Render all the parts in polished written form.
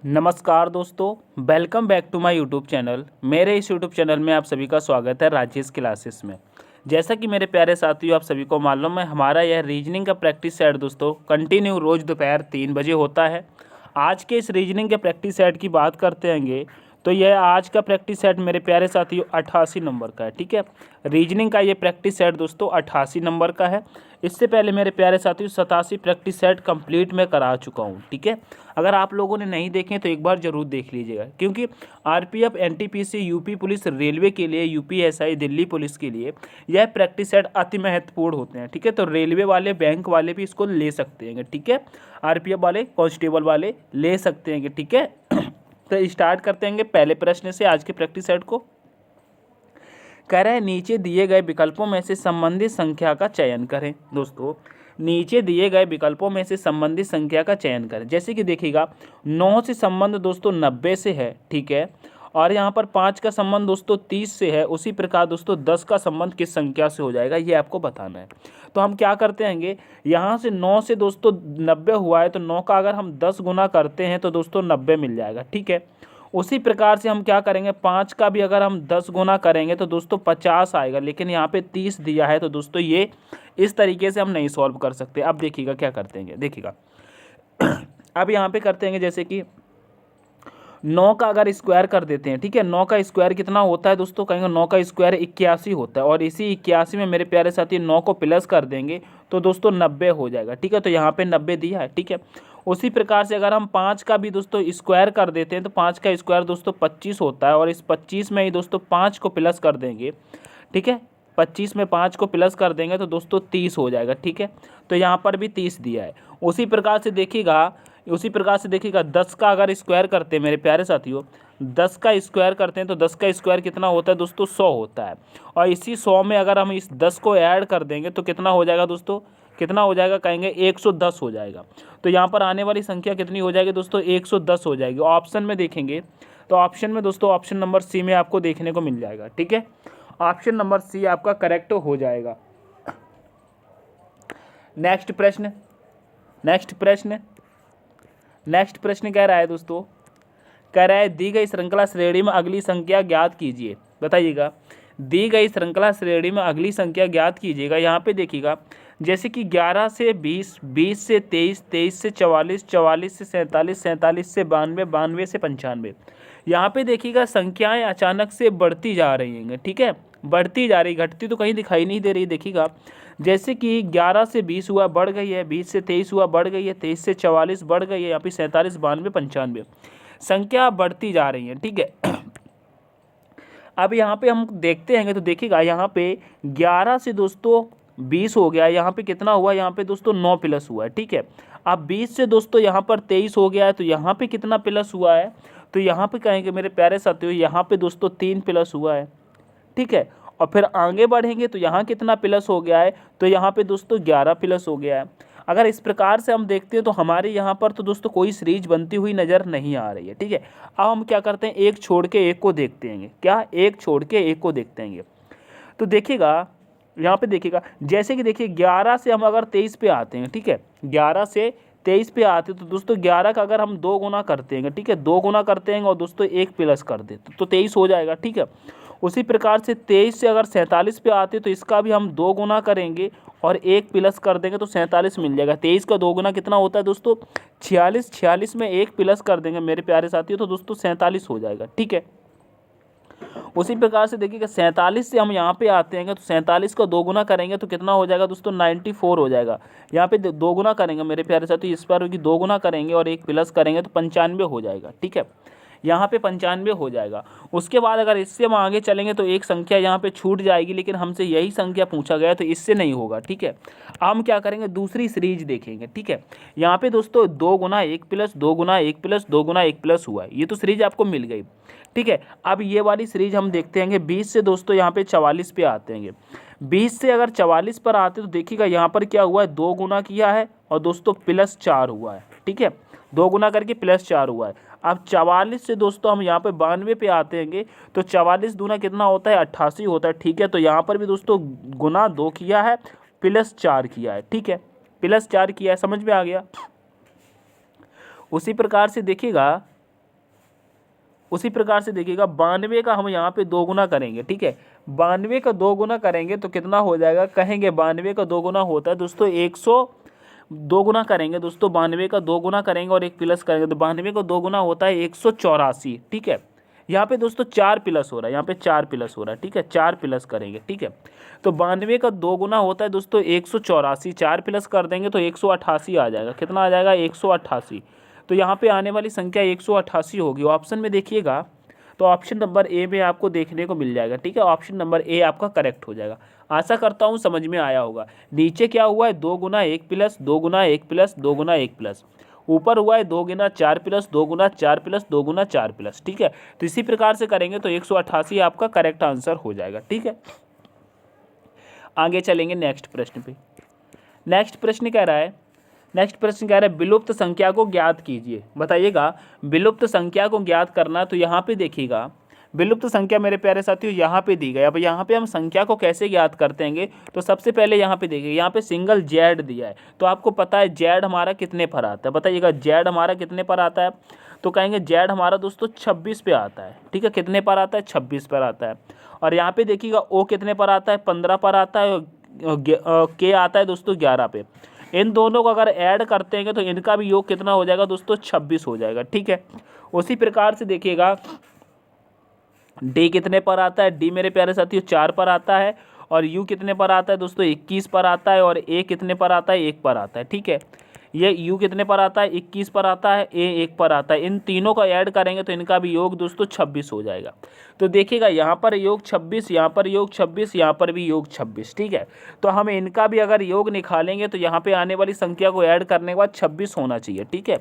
नमस्कार दोस्तों, welcome back to my YouTube channel. मेरे इस यूट्यूब चैनल में आप सभी का स्वागत है राजेश क्लासेस में। जैसा कि मेरे प्यारे साथियों, आप सभी को मालूम है हमारा यह रीजनिंग का प्रैक्टिस सेट दोस्तों कंटिन्यू रोज़ दोपहर 3 बजे होता है। आज के इस रीजनिंग के प्रैक्टिस सेट की बात करते हैंगे तो यह आज का प्रैक्टिस सेट मेरे प्यारे साथियों 88 नंबर का है। ठीक है, रीजनिंग का ये प्रैक्टिस सेट दोस्तों 88 नंबर का है। इससे पहले मेरे प्यारे साथियों 87 प्रैक्टिस सेट कंप्लीट मैं करा चुका हूँ। ठीक है, अगर आप लोगों ने नहीं देखे तो एक बार ज़रूर देख लीजिएगा, क्योंकि RPF, NTPC, UP police, railway के लिए, यूपीएसआई, दिल्ली पुलिस के लिए यह प्रैक्टिस सेट अति महत्वपूर्ण होते हैं। ठीक है, तो रेलवे वाले, बैंक वाले भी इसको ले सकते हैं। ठीक है, आरपीएफ वाले, कांस्टेबल वाले ले सकते हैं। ठीक है तो स्टार्ट करते हैं पहले प्रश्न से आज के प्रैक्टिस सेट को। कह रहा है नीचे दिए गए विकल्पों में से संबंधित संख्या का चयन करें। दोस्तों, नीचे दिए गए विकल्पों में से संबंधित संख्या का चयन करें। जैसे कि देखिएगा 9 से संबंध दोस्तों 90 से है। ठीक है, और यहाँ पर 5 का संबंध दोस्तों 30 से है। उसी प्रकार दोस्तों 10 का संबंध किस संख्या से हो जाएगा, ये आपको बताना है। तो हम क्या करते हैंगे, यहाँ से 9 से दोस्तों 90 हुआ है तो 9 का अगर हम 10 गुना करते हैं तो दोस्तों 90 मिल जाएगा। ठीक है, उसी प्रकार से हम क्या करेंगे, 5 का भी अगर हम 10 गुना करेंगे तो दोस्तों 50 आएगा, लेकिन यहाँ पे 30 दिया है तो दोस्तों ये इस तरीके से हम नहीं सॉल्व कर सकते। अब देखिएगा क्या करते हैं, देखिएगा अब यहाँ पे करते हैं जैसे कि 9 का अगर स्क्वायर कर देते हैं। ठीक है, 9 का स्क्वायर कितना होता है दोस्तों, कहेंगे 9 का स्क्वायर 81 होता है, और इसी 81 में मेरे प्यारे साथी 9 को प्लस कर देंगे तो दोस्तों 90 हो जाएगा। ठीक है, तो यहाँ पे 90 दिया है। ठीक है, उसी प्रकार से अगर हम 5 का भी दोस्तों स्क्वायर कर देते हैं तो 5 का स्क्वायर दोस्तों 25 होता है, और इस 25 में ही दोस्तों 5 को प्लस कर देंगे। ठीक है, 25 में 5 को प्लस कर देंगे तो दोस्तों 30 हो जाएगा। ठीक है, तो यहाँ पर भी 30 दिया है। उसी प्रकार से देखिएगा 10 का अगर स्क्वायर करते हैं मेरे प्यारे साथियों, 10 का स्क्वायर करते हैं तो 10 का स्क्वायर कितना होता है दोस्तों, 100 होता है, और इसी 100 में अगर हम इस 10 को ऐड कर देंगे तो कितना हो जाएगा दोस्तों, कितना हो जाएगा, कहेंगे 110 हो जाएगा। तो यहाँ पर आने वाली संख्या कितनी हो जाएगी दोस्तों, 110 हो जाएगी। ऑप्शन में देखेंगे तो ऑप्शन में दोस्तों ऑप्शन नंबर सी में आपको देखने को मिल जाएगा। ठीक है, ऑप्शन नंबर सी आपका करेक्ट हो जाएगा। नेक्स्ट प्रश्न कह रहा है दोस्तों, कह रहा है दी गई श्रृंखला श्रेणी में अगली संख्या ज्ञात कीजिए। बताइएगा, दी गई श्रृंखला श्रेणी में अगली संख्या ज्ञात कीजिएगा। यहाँ पे देखिएगा जैसे कि 11 से 20, 20 से 23, 23 से 44, 44 से 47, 47 से 92, 92 से 95। यहाँ पे देखिएगा संख्याएं अचानक से बढ़ती जा रही हैं। ठीक है, बढ़ती जा रही, घटती तो कहीं दिखाई नहीं दे रही। देखिएगा जैसे कि 11 से 20 हुआ, बढ़ गई है, 20 से 23 हुआ, बढ़ गई है, 23 से 44 बढ़ गई है, यहाँ पे 47, 92, 95 संख्या बढ़ती जा रही है। ठीक है, अब यहाँ पे हम देखते हैं तो देखिएगा यहाँ पे 11 से दोस्तों 20 हो गया, यहाँ पे कितना हुआ, यहाँ पे दोस्तों 9 प्लस हुआ है। ठीक है, अब 20 से दोस्तों यहाँ पर 23 हो गया है तो यहाँ पे कितना प्लस हुआ है, तो यहाँ पे कहेंगे मेरे प्यारे साथियों यहाँ पे दोस्तों 3 प्लस हुआ है। ठीक है, और फिर आगे बढ़ेंगे तो यहाँ कितना प्लस हो गया है, तो यहाँ पे दोस्तों 11 प्लस हो गया है। अगर इस प्रकार से हम देखते हैं तो हमारे यहाँ पर तो दोस्तों कोई सीरीज बनती हुई नज़र नहीं आ रही है। ठीक है, अब हम क्या करते हैं, एक छोड़ के एक को देखते हैं। क्या, एक छोड़ के एक को देखते हैं। तो देखिएगा यहाँ पे देखिएगा जैसे कि देखिए 11 से हम अगर 23 पे आते हैं। ठीक है, 11 से 23 पे आते हैं तो दोस्तों 11 का अगर हम 2 गुना करते हैं। ठीक है, 2 गुना करते हैं और दोस्तों 1 प्लस कर देते तो 23 हो जाएगा। ठीक है, उसी प्रकार से 23 से अगर 47 पे आते तो इसका भी हम 2 गुना करेंगे और 1 प्लस कर देंगे तो 47 मिल जाएगा। 23 का 2 गुना कितना होता है दोस्तों, 46, 46 में 1 प्लस कर देंगे मेरे प्यारे साथियों तो दोस्तों 47 हो जाएगा। ठीक है, उसी प्रकार से देखिएगा 47 से हम यहाँ पे आते हैं तो 47 का 2 गुना करेंगे तो कितना हो जाएगा दोस्तों, 94 हो जाएगा। यहाँ पे 2 गुना करेंगे मेरे प्यारे साथियों, इस पर 2 गुना करेंगे और 1 प्लस करेंगे तो 95 हो जाएगा। ठीक है, यहाँ पे 95 हो जाएगा। उसके बाद अगर इससे हम आगे चलेंगे तो एक संख्या यहाँ पे छूट जाएगी, लेकिन हमसे यही संख्या पूछा गया तो इससे नहीं होगा। ठीक है, हम क्या करेंगे, दूसरी सीरीज देखेंगे। ठीक है, यहाँ पे दोस्तों 2 गुना 1 प्लस, 2 गुना 1 प्लस, 2 गुना 1 प्लस हुआ है, ये तो सीरीज आपको मिल गई। ठीक है, अब ये वाली सीरीज हम देखते हैं 20 से दोस्तों यहाँ पे 44 पे आते हैं। 20 से अगर 44 पर आते तो देखिएगा यहाँ पर क्या हुआ है, 2 गुना किया है और दोस्तों प्लस 4 हुआ है। ठीक है, 2 गुना करके प्लस 4 हुआ है। अब 44 से दोस्तों हम यहाँ पे 92 पे आते हैं तो 44 दूना कितना होता है, 88 होता है। ठीक है, तो यहाँ पर भी दोस्तों गुना 2 किया है, प्लस 4 किया है। ठीक है, प्लस 4 किया है, समझ में आ गया। उसी प्रकार से देखिएगा उसी प्रकार से देखिएगा 92 का हम यहाँ पे 2 गुना करेंगे, ठीक है। 92 का 2 गुना करेंगे तो कितना हो जाएगा, कहेंगे 92 का 2 गुना होता है दोस्तों 2 गुना करेंगे दोस्तों, 92 का 2 गुना करेंगे और एक प्लस करेंगे तो 92 का 2 गुना होता है 184, ठीक है। यहाँ पे दोस्तों 4 प्लस हो रहा है, यहाँ पे 4 प्लस हो रहा है, ठीक है, 4 प्लस करेंगे, ठीक है। तो 92 का 2 गुना होता है दोस्तों 184, 4 प्लस कर देंगे तो 188 आ जाएगा। कितना आ जाएगा, 188। तो यहाँ पे आने वाली संख्या 188 होगी। ऑप्शन में देखिएगा तो ऑप्शन नंबर ए में आपको देखने को मिल जाएगा, ठीक है। ऑप्शन नंबर ए आपका करेक्ट हो जाएगा। आशा करता हूँ समझ में आया होगा। नीचे क्या हुआ है, 2 गुना 1 प्लस 2 गुना 1 प्लस 2 गुना 1 प्लस, ऊपर हुआ है 2 गुना 4 प्लस 2 गुना 4 प्लस 2 गुना 4 प्लस, ठीक है। तो इसी प्रकार से करेंगे तो 188 आपका करेक्ट आंसर हो जाएगा, ठीक है। आगे चलेंगे नेक्स्ट प्रश्न पे। नेक्स्ट प्रश्न कह रहा है विलुप्त संख्या को ज्ञात कीजिए। बताइएगा विलुप्त संख्या को ज्ञात करना, तो यहाँ पे देखिएगा विलुप्त संख्या मेरे प्यारे साथियों यहाँ पे दी गई। अब यहाँ पे हम संख्या को कैसे ज्ञात करते हैं, तो सबसे पहले यहाँ पे देखिए, यहाँ पे सिंगल जेड दिया है, तो आपको पता है जेड हमारा कितने पर आता है। बताइएगा जेड हमारा कितने पर आता है, तो कहेंगे जेड हमारा दोस्तों 26 पे आता है, ठीक है। कितने पर आता है, 26 पर आता है। और यहाँ पे देखिएगा ओ कितने पर आता है, 15 पर आता है, के आता है दोस्तों 11 पे। इन दोनों को अगर ऐड करते हैं तो इनका भी योग कितना हो जाएगा दोस्तों, 26 हो जाएगा, ठीक है। उसी प्रकार से देखिएगा डी कितने पर आता है, डी मेरे प्यारे साथियों 4 पर आता है। और यू कितने पर आता है दोस्तों, 21 पर आता है। और ए कितने पर आता है, 1 पर आता है, ठीक है। ये यू कितने पर आता है, 21 पर आता है, ए 1 पर आता है। इन तीनों का ऐड करेंगे तो इनका भी योग दोस्तों 26 हो जाएगा। तो देखिएगा यहाँ पर योग 26, यहाँ पर योग 26, यहाँ पर भी योग 26, ठीक है। तो हम इनका भी अगर योग निकालेंगे तो यहाँ पे आने वाली संख्या को ऐड करने के बाद 26 होना चाहिए, ठीक है।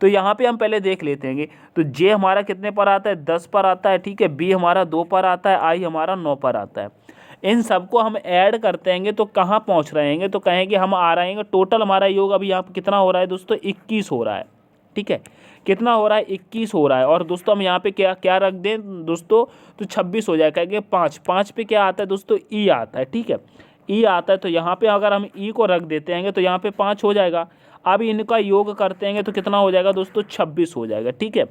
तो यहाँ पे हम पहले देख लेते हैं। तो जे हमारा कितने पर आता है, 10 पर आता है, ठीक है। बी हमारा 2 पर आता है, आई हमारा 9 पर आता है। इन सबको हम ऐड करते हैं तो कहाँ पहुँच रहे हैं, तो कहेंगे हम आ रहे हैं टोटल हमारा योग अभी यहाँ पे कितना हो रहा है दोस्तों, 21 हो रहा है, ठीक है। कितना हो रहा है, 21 हो रहा है। और दोस्तों हम यहाँ पे क्या क्या रख दें दोस्तों, तो 26 हो जाएगा। कहेंगे 5 पे क्या आता है दोस्तों, ई आता है, ठीक है। ई आता है तो यहाँ पे अगर हम ई को रख देते हैं तो यहाँ पे 5 हो जाएगा। अब इनका योग करते हैं तो कितना हो जाएगा दोस्तों, 26 हो जाएगा, ठीक है।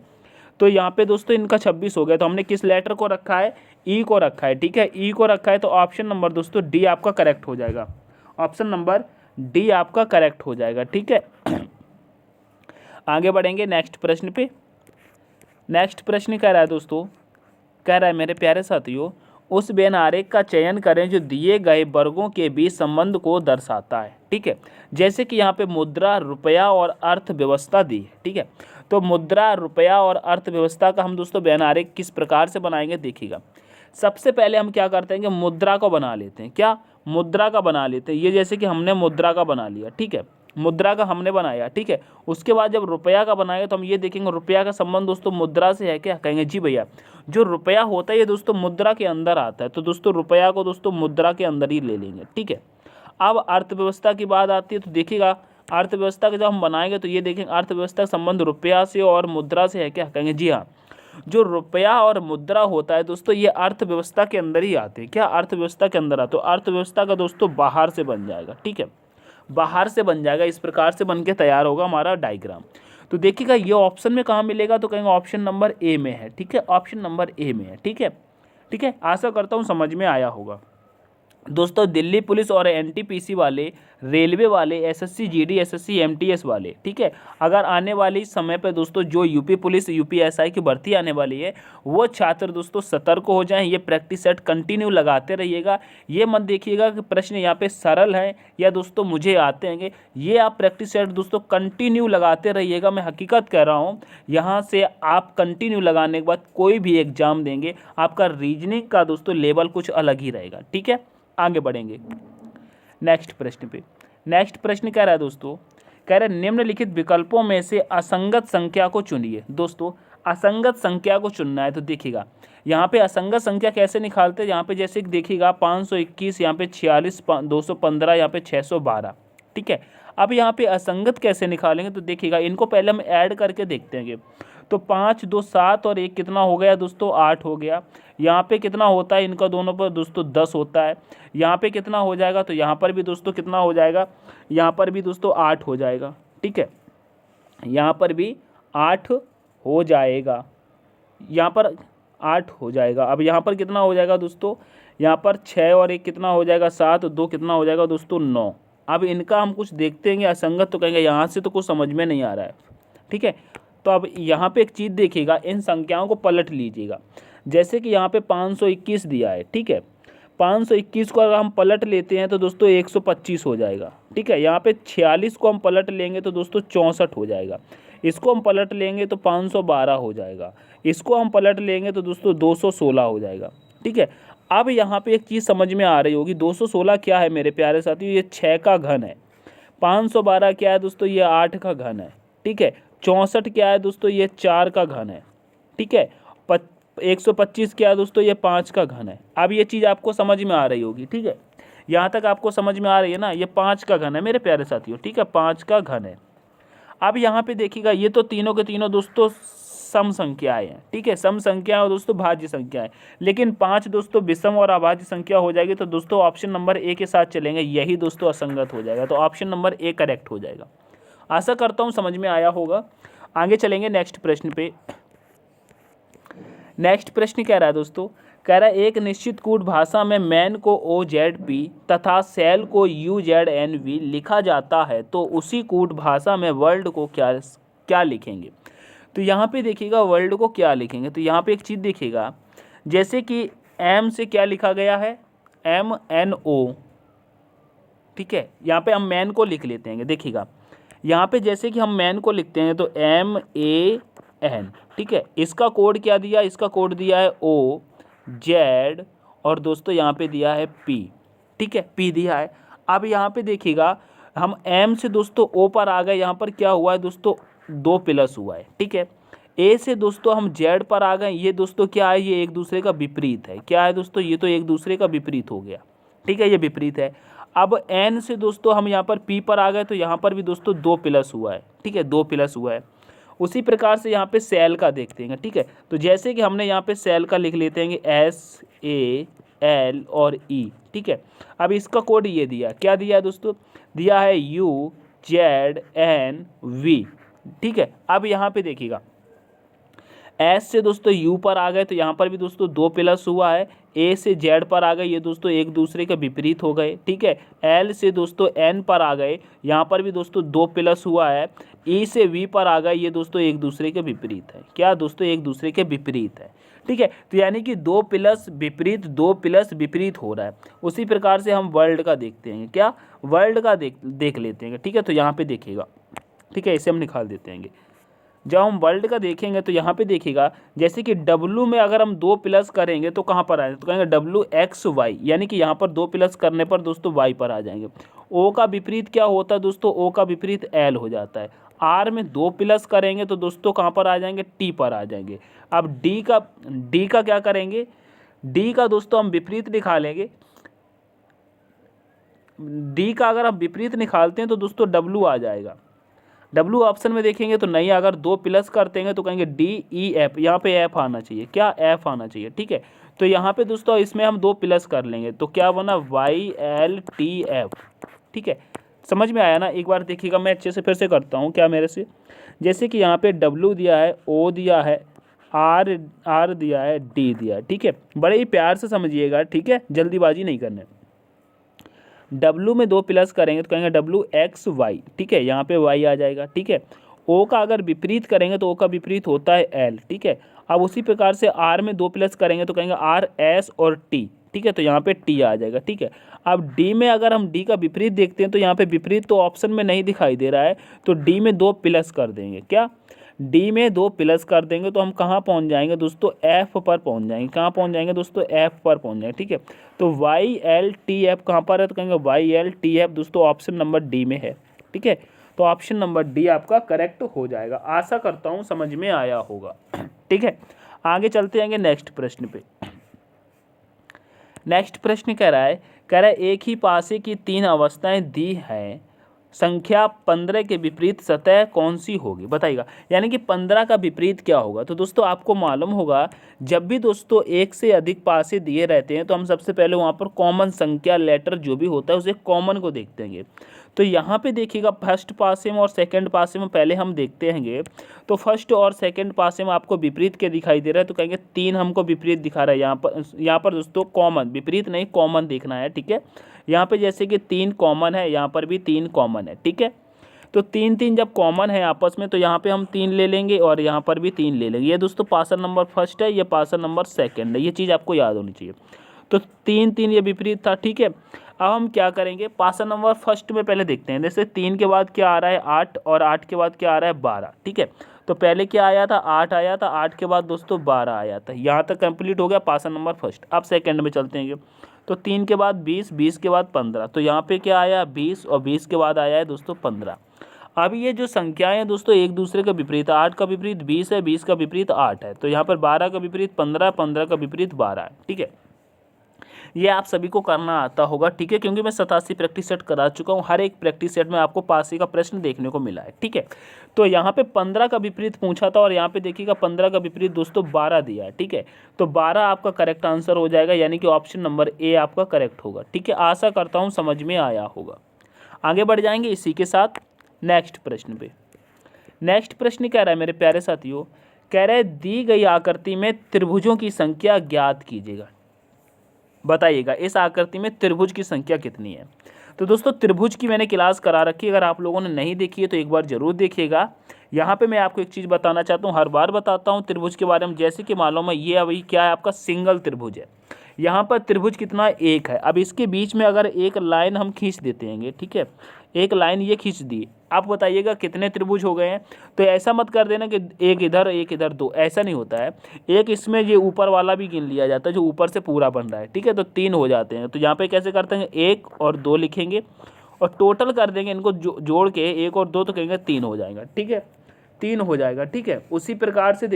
तो यहाँ पे दोस्तों इनका 26 हो गया। तो हमने किस लेटर को रखा है, ई को रखा है, ठीक है। ई को रखा है तो ऑप्शन नंबर दोस्तों डी आपका करेक्ट हो जाएगा। ऑप्शन नंबर डी आपका करेक्ट हो जाएगा, ठीक है। आगे बढ़ेंगे नेक्स्ट प्रश्न पे। नेक्स्ट प्रश्न कह रहा है दोस्तों, कह रहा है मेरे प्यारे साथियों, उस बेन आरेख का चयन करें जो दिए गए वर्गों के बीच संबंध को दर्शाता है, ठीक है। जैसे कि यहाँ पे मुद्रा, रुपया और अर्थव्यवस्था दी है, ठीक है। तो मुद्रा, रुपया और अर्थव्यवस्था का हम दोस्तों बेन आरेख किस प्रकार से बनाएंगे, देखिएगा। सबसे पहले हम क्या करते हैं कि मुद्रा को बना लेते हैं। क्या, मुद्रा का बना लेते हैं। ये जैसे कि हमने मुद्रा का बना लिया, ठीक है, मुद्रा का हमने बनाया, ठीक है। उसके बाद जब रुपया का बनाएगा तो हम ये देखेंगे रुपया का संबंध दोस्तों मुद्रा से है क्या, कहेंगे जी भैया जो रुपया होता है ये दोस्तों मुद्रा के अंदर आता है, तो दोस्तों रुपया को दोस्तों मुद्रा के अंदर ही ले लेंगे, ठीक है। अब अर्थव्यवस्था की बात आती है तो देखिएगा अर्थव्यवस्था का जब हम बनाएंगे तो ये देखेंगे अर्थव्यवस्था का संबंध रुपया से और मुद्रा से है क्या, कहेंगे जी हाँ। जो रुपया और मुद्रा होता है दोस्तों ये अर्थव्यवस्था के अंदर ही आते हैं। क्या, अर्थव्यवस्था के अंदर आते, तो अर्थव्यवस्था का दोस्तों बाहर से बन जाएगा, ठीक है, बाहर से बन जाएगा। इस प्रकार से बन के तैयार होगा हमारा डायग्राम। तो देखिएगा ये ऑप्शन में कहाँ मिलेगा, तो कहेंगे ऑप्शन नंबर ए में है, ठीक है। ऑप्शन नंबर ए में है, ठीक है, ठीक है। आशा करता हूँ समझ में आया होगा। दोस्तों दिल्ली पुलिस और एनटीपीसी वाले, रेलवे वाले, एसएससी जीडी, एसएससी एमटीएस वाले, ठीक है, अगर आने वाली समय पे दोस्तों जो यूपी पुलिस यूपीएसआई की भर्ती आने वाली है वो छात्र दोस्तों सतर्क हो जाएं। ये प्रैक्टिस सेट कंटिन्यू लगाते रहिएगा। ये मत देखिएगा कि प्रश्न यहाँ पे सरल है या दोस्तों मुझे आते हैं, ये आप प्रैक्टिस सेट दोस्तों कंटिन्यू लगाते रहिएगा। मैं हकीकत कह रहा हूँ, यहाँ से आप कंटिन्यू लगाने के बाद कोई भी एग्जाम देंगे आपका रीजनिंग का दोस्तों लेवल कुछ अलग ही रहेगा, ठीक है। आगे बढ़ेंगे नेक्स्ट प्रश्न पे। नेक्स्ट प्रश्न कह रहा है दोस्तों, कह रहा है निम्नलिखित विकल्पों में से असंगत संख्या को चुनिए। दोस्तों असंगत संख्या को चुनना है तो देखिएगा यहाँ पे असंगत संख्या कैसे निकालते हैं। यहाँ पे जैसे कि देखिएगा 521, यहाँ पे 46, 215, यहाँ पे 612, ठीक है। अब यहाँ पे असंगत कैसे निकालेंगे तो देखिएगा इनको पहले हम ऐड करके देखते हैं। तो 5, 2, 7 और 1 कितना हो गया दोस्तों, 8 हो गया। यहाँ पे कितना होता है इनका दोनों पर दोस्तों 10 होता है। यहाँ पे कितना हो जाएगा, तो यहाँ पर भी दोस्तों कितना हो जाएगा, यहाँ पर भी दोस्तों 8 हो जाएगा, ठीक है। यहाँ पर भी 8 हो जाएगा, यहाँ पर 8 हो जाएगा। अब यहाँ पर कितना हो जाएगा दोस्तों, यहाँ पर 6 और 1 कितना हो जाएगा 7, 2 कितना हो जाएगा दोस्तों 9। अब इनका हम कुछ देखते हैं असंगत, तो कहेंगे यहाँ से तो कुछ समझ में नहीं आ रहा है, ठीक है। तो अब यहाँ पे एक चीज़ देखिएगा, इन संख्याओं को पलट लीजिएगा। जैसे कि यहाँ पे 521 दिया है, ठीक है, 521 को अगर हम पलट लेते हैं तो दोस्तों 125 हो जाएगा, ठीक है। यहाँ पे 46 को हम पलट लेंगे तो दोस्तों 64 हो जाएगा। इसको हम पलट लेंगे तो 512 हो जाएगा। इसको हम पलट लेंगे तो दोस्तों 216 हो जाएगा, ठीक है। अब यहाँ पे एक चीज़ समझ में आ रही होगी, 216 क्या है मेरे प्यारे साथियों, ये 6 का घन है। 512 क्या है दोस्तों, ये 8 का घन है, ठीक है। 64 क्या है दोस्तों, ये 4 का घन है, ठीक है। 125 क्या है दोस्तों, ये 5 का घन है। अब ये चीज़ आपको समझ में आ रही होगी, ठीक है। यहाँ तक आपको समझ में आ रही है ना, ये 5 का घन है मेरे प्यारे साथियों, ठीक है, 5 का घन है। अब यहाँ पे देखिएगा, ये तो तीनों के तीनों दोस्तों सम संख्याएं हैं, ठीक है, सम संख्या और दोस्तों भाज्य संख्या है। लेकिन 5 दोस्तों विषम और अभाज्य संख्या हो जाएगी, तो दोस्तों ऑप्शन नंबर ए के साथ चलेंगे, यही दोस्तों असंगत हो जाएगा। तो ऑप्शन नंबर ए करेक्ट हो जाएगा। आशा करता हूँ समझ में आया होगा। आगे चलेंगे नेक्स्ट प्रश्न पे। नेक्स्ट प्रश्न कह रहा है दोस्तों, कह रहा है एक निश्चित कूट भाषा में मैन को OZP तथा सेल को UZNV लिखा जाता है, तो उसी कूट भाषा में वर्ल्ड को क्या क्या लिखेंगे। तो यहाँ पे देखिएगा वर्ल्ड को क्या लिखेंगे, तो यहाँ पे एक चीज़ देखिएगा, जैसे कि M से क्या लिखा गया है, MNO, ठीक है। यहाँ पे हम मैन को लिख लेते हैं, देखिएगा यहाँ पे जैसे कि हम मैन को लिखते हैं तो MAN, ठीक है। इसका कोड क्या दिया, इसका कोड दिया है OZ और दोस्तों यहाँ पे दिया है P, ठीक है, P दिया है। अब यहाँ पे देखिएगा हम M से दोस्तों O पर आ गए, यहाँ पर क्या हुआ है दोस्तों 2 प्लस हुआ है, ठीक है। A से दोस्तों हम Z पर आ गए, ये दोस्तों क्या है, ये एक दूसरे का विपरीत है। क्या है दोस्तों, ये तो एक दूसरे का विपरीत हो गया, ठीक है, ये विपरीत है। अब N से दोस्तों हम यहाँ पर P पर आ गए, तो यहाँ पर भी दोस्तों 2 प्लस हुआ है, ठीक है, 2 प्लस हुआ है। उसी प्रकार से यहाँ पे सेल का देखते हैं, ठीक है। तो जैसे कि हमने यहाँ पे सेल का लिख लेते हैं SAL और E, ठीक है। अब इसका कोड ये दिया, क्या दिया है दोस्तों, दिया है UZNV, ठीक है। अब यहाँ पे देखिएगा S से दोस्तों U पर आ गए, तो यहाँ पर भी दोस्तों 2 प्लस हुआ है। A से Z पर आ गए, ये दोस्तों एक दूसरे के विपरीत हो गए, ठीक है। L से दोस्तों N पर आ गए, यहाँ पर भी दोस्तों 2 प्लस हुआ है। E से V पर आ गए, ये दोस्तों एक दूसरे के विपरीत है। क्या दोस्तों, एक दूसरे के विपरीत है, ठीक है। तो यानी कि 2 प्लस विपरीत, 2 प्लस विपरीत हो रहा है। उसी प्रकार से हम वर्ल्ड का देखते हैं, क्या वर्ल्ड का देख लेते हैं, ठीक है। तो यहाँ पे देखिएगा, ठीक है, इसे हम निकाल देते हैं। जब हम वर्ल्ड का देखेंगे तो यहाँ पे देखिएगा, जैसे कि W में अगर हम 2 प्लस करेंगे तो कहाँ पर आएंगे, तो कहेंगे WXY, यानी कि यहाँ पर 2 प्लस करने पर दोस्तों Y पर आ जाएंगे। O का विपरीत क्या होता है दोस्तों, O का विपरीत L हो जाता है। R में 2 प्लस करेंगे तो दोस्तों कहाँ पर आ जाएंगे, T पर आ जाएंगे। अब D का क्या करेंगे, D का दोस्तों हम विपरीत निकालेंगे। D का अगर हम विपरीत निकालते हैं तो दोस्तों W आ जाएगा। W ऑप्शन में देखेंगे तो नहीं, अगर 2 प्लस करते हैं तो कहेंगे DEF, यहाँ पे F आना चाहिए, क्या F आना चाहिए, ठीक है। तो यहाँ पे दोस्तों इसमें हम 2 प्लस कर लेंगे तो क्या बना YLTF, ठीक है। समझ में आया ना, एक बार देखिएगा, मैं अच्छे से फिर से करता हूँ क्या मेरे से। जैसे कि यहाँ पे W दिया है, O दिया है, R दिया है, D दिया है, ठीक है। बड़े ही प्यार से समझिएगा, ठीक है, जल्दीबाजी नहीं करने। W में 2 प्लस करेंगे तो कहेंगे WXY, ठीक है, यहाँ पे Y आ जाएगा, ठीक है। O का अगर विपरीत करेंगे तो O का विपरीत होता है L, ठीक है। अब उसी प्रकार से R में 2 प्लस करेंगे तो कहेंगे RS और T, ठीक है, तो यहाँ पे T आ जाएगा, ठीक है। अब D में अगर हम D का विपरीत देखते हैं तो यहाँ पे विपरीत तो ऑप्शन में नहीं दिखाई दे रहा है, तो D में 2 प्लस कर देंगे, क्या D में 2 प्लस कर देंगे तो हम कहाँ पहुँच जाएंगे दोस्तों, F पर पहुँच जाएंगे। कहाँ पहुँच जाएंगे दोस्तों, F पर पहुँच जाएंगे, ठीक है। तो YLTF कहाँ पर है, तो कहेंगे YLTF दोस्तों ऑप्शन नंबर D में है, ठीक है। तो ऑप्शन नंबर D आपका करेक्ट हो जाएगा। आशा करता हूँ समझ में आया होगा, ठीक है। आगे चलते आएंगे नेक्स्ट प्रश्न पे। नेक्स्ट प्रश्न कह रहा है एक ही पासे की 3 अवस्थाएं दी हैं, संख्या 15 के विपरीत सतह कौन सी होगी, बताइएगा। यानी कि 15 का विपरीत क्या होगा। तो दोस्तों आपको मालूम होगा, जब भी दोस्तों एक से अधिक पासे दिए रहते हैं तो हम सबसे पहले वहाँ पर कॉमन संख्या लेटर जो भी होता है उसे कॉमन को देखते हैं। तो यहाँ पे देखिएगा फर्स्ट पासे में और सेकंड पासे में पहले हम देखते हैंगे। तो फर्स्ट और सेकंड पासे में आपको विपरीत के दिखाई दे रहा है, तो कहेंगे 3 हमको विपरीत दिखा रहा है। यहाँ पर दोस्तों कॉमन, विपरीत नहीं कॉमन देखना है, ठीक है। यहाँ पे जैसे कि 3 कॉमन है, यहाँ पर भी 3 कॉमन है, ठीक है। तो 3 जब कॉमन है आपस में, तो यहाँ पे हम 3 ले लेंगे और यहाँ पर भी 3 ले लेंगे। ये दोस्तों पार्सल नंबर फर्स्ट है, ये पार्सल नंबर सेकंड है, ये चीज़ आपको याद होनी चाहिए। तो 3 ये विपरीत था, ठीक है। अब हम क्या करेंगे, पार्सल नंबर फर्स्ट में पहले देखते हैं। जैसे 3 के बाद क्या आ रहा है 8 और 8 के बाद क्या आ रहा है 12, ठीक है। तो पहले क्या आया था 8 आया था, 8 के बाद दोस्तों 12 आया था। यहाँ तक कंप्लीट हो गया पार्सल नंबर फर्स्ट। अब सेकंड में चलते हैं। तो 3 के बाद 20, 20 के बाद 15, तो यहाँ पे क्या आया 20 और 20 के बाद आया है दोस्तों 15। अब ये जो संख्याएं हैं दोस्तों एक दूसरे का विपरीत, 8 का विपरीत 20 है, 20 का विपरीत 8 है। तो यहाँ पर 12 का विपरीत 15, 15 का विपरीत 12 है, ठीक है। ये आप सभी को करना आता होगा, ठीक है, क्योंकि मैं 87 प्रैक्टिस सेट करा चुका हूँ। हर एक प्रैक्टिस सेट में आपको पासी का प्रश्न देखने को मिला है, ठीक है। तो यहाँ पे 15 का विपरीत पूछा था और यहाँ पे देखिएगा 15 का विपरीत दोस्तों 12 दिया है, ठीक है। तो 12 आपका करेक्ट आंसर हो जाएगा, यानी कि ऑप्शन नंबर ए आपका करेक्ट होगा, ठीक है। आशा करता हूँ समझ में आया होगा। आगे बढ़ जाएंगे इसी के साथ नेक्स्ट प्रश्न पे। नेक्स्ट प्रश्न कह रहा है मेरे प्यारे साथियों, कह रहा है दी गई आकृति में त्रिभुजों की संख्या ज्ञात कीजिएगा। बताइएगा इस आकृति में त्रिभुज की संख्या कितनी है। तो दोस्तों त्रिभुज की मैंने क्लास करा रखी है, अगर आप लोगों ने नहीं देखी है तो एक बार जरूर देखिएगा। यहाँ पे मैं आपको एक चीज़ बताना चाहता हूँ, हर बार बताता हूँ त्रिभुज के बारे में। जैसे कि मालूम है ये अभी क्या है आपका सिंगल त्रिभुज है। यहाँ पर त्रिभुज कितना एक है। अब इसके बीच में अगर एक लाइन हम खींच देते हैं, ठीक है, एक लाइन ये खींच दी, आप बताइएगा कितने त्रिभुज हो गए हैं। तो ऐसा मत कर देना कि एक इधर दो, ऐसा नहीं होता है। एक इसमें ये ऊपर वाला भी गिन लिया जाता है जो ऊपर से पूरा बन रहा है, ठीक है। तो 3 हो जाते हैं। तो यहाँ पे कैसे करते हैं, 1 और 2 लिखेंगे और टोटल कर देंगे इनको जोड़ के 1 और 2, तो कहेंगे 3 हो जाएगा, ठीक है, 3 हो जाएगा, ठीक है। उसी प्रकार से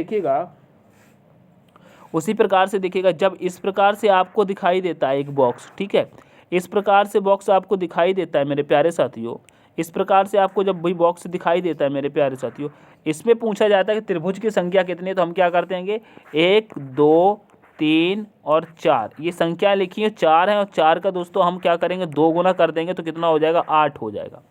देखिएगा जब इस प्रकार से आपको दिखाई देता है एक बॉक्स, ठीक है, इस प्रकार से बॉक्स आपको दिखाई देता है मेरे प्यारे साथियों, इस प्रकार से आपको जब वही बॉक्स दिखाई देता है मेरे प्यारे साथियों, इसमें पूछा जाता है कि त्रिभुज की संख्या कितनी है। तो हम क्या करते हैं, 1 2 3 और 4 ये संख्या लिखी है, 4 है और 4 का दोस्तों हम क्या करेंगे 2 गुना कर देंगे तो कितना हो जाएगा 8 हो जाएगा,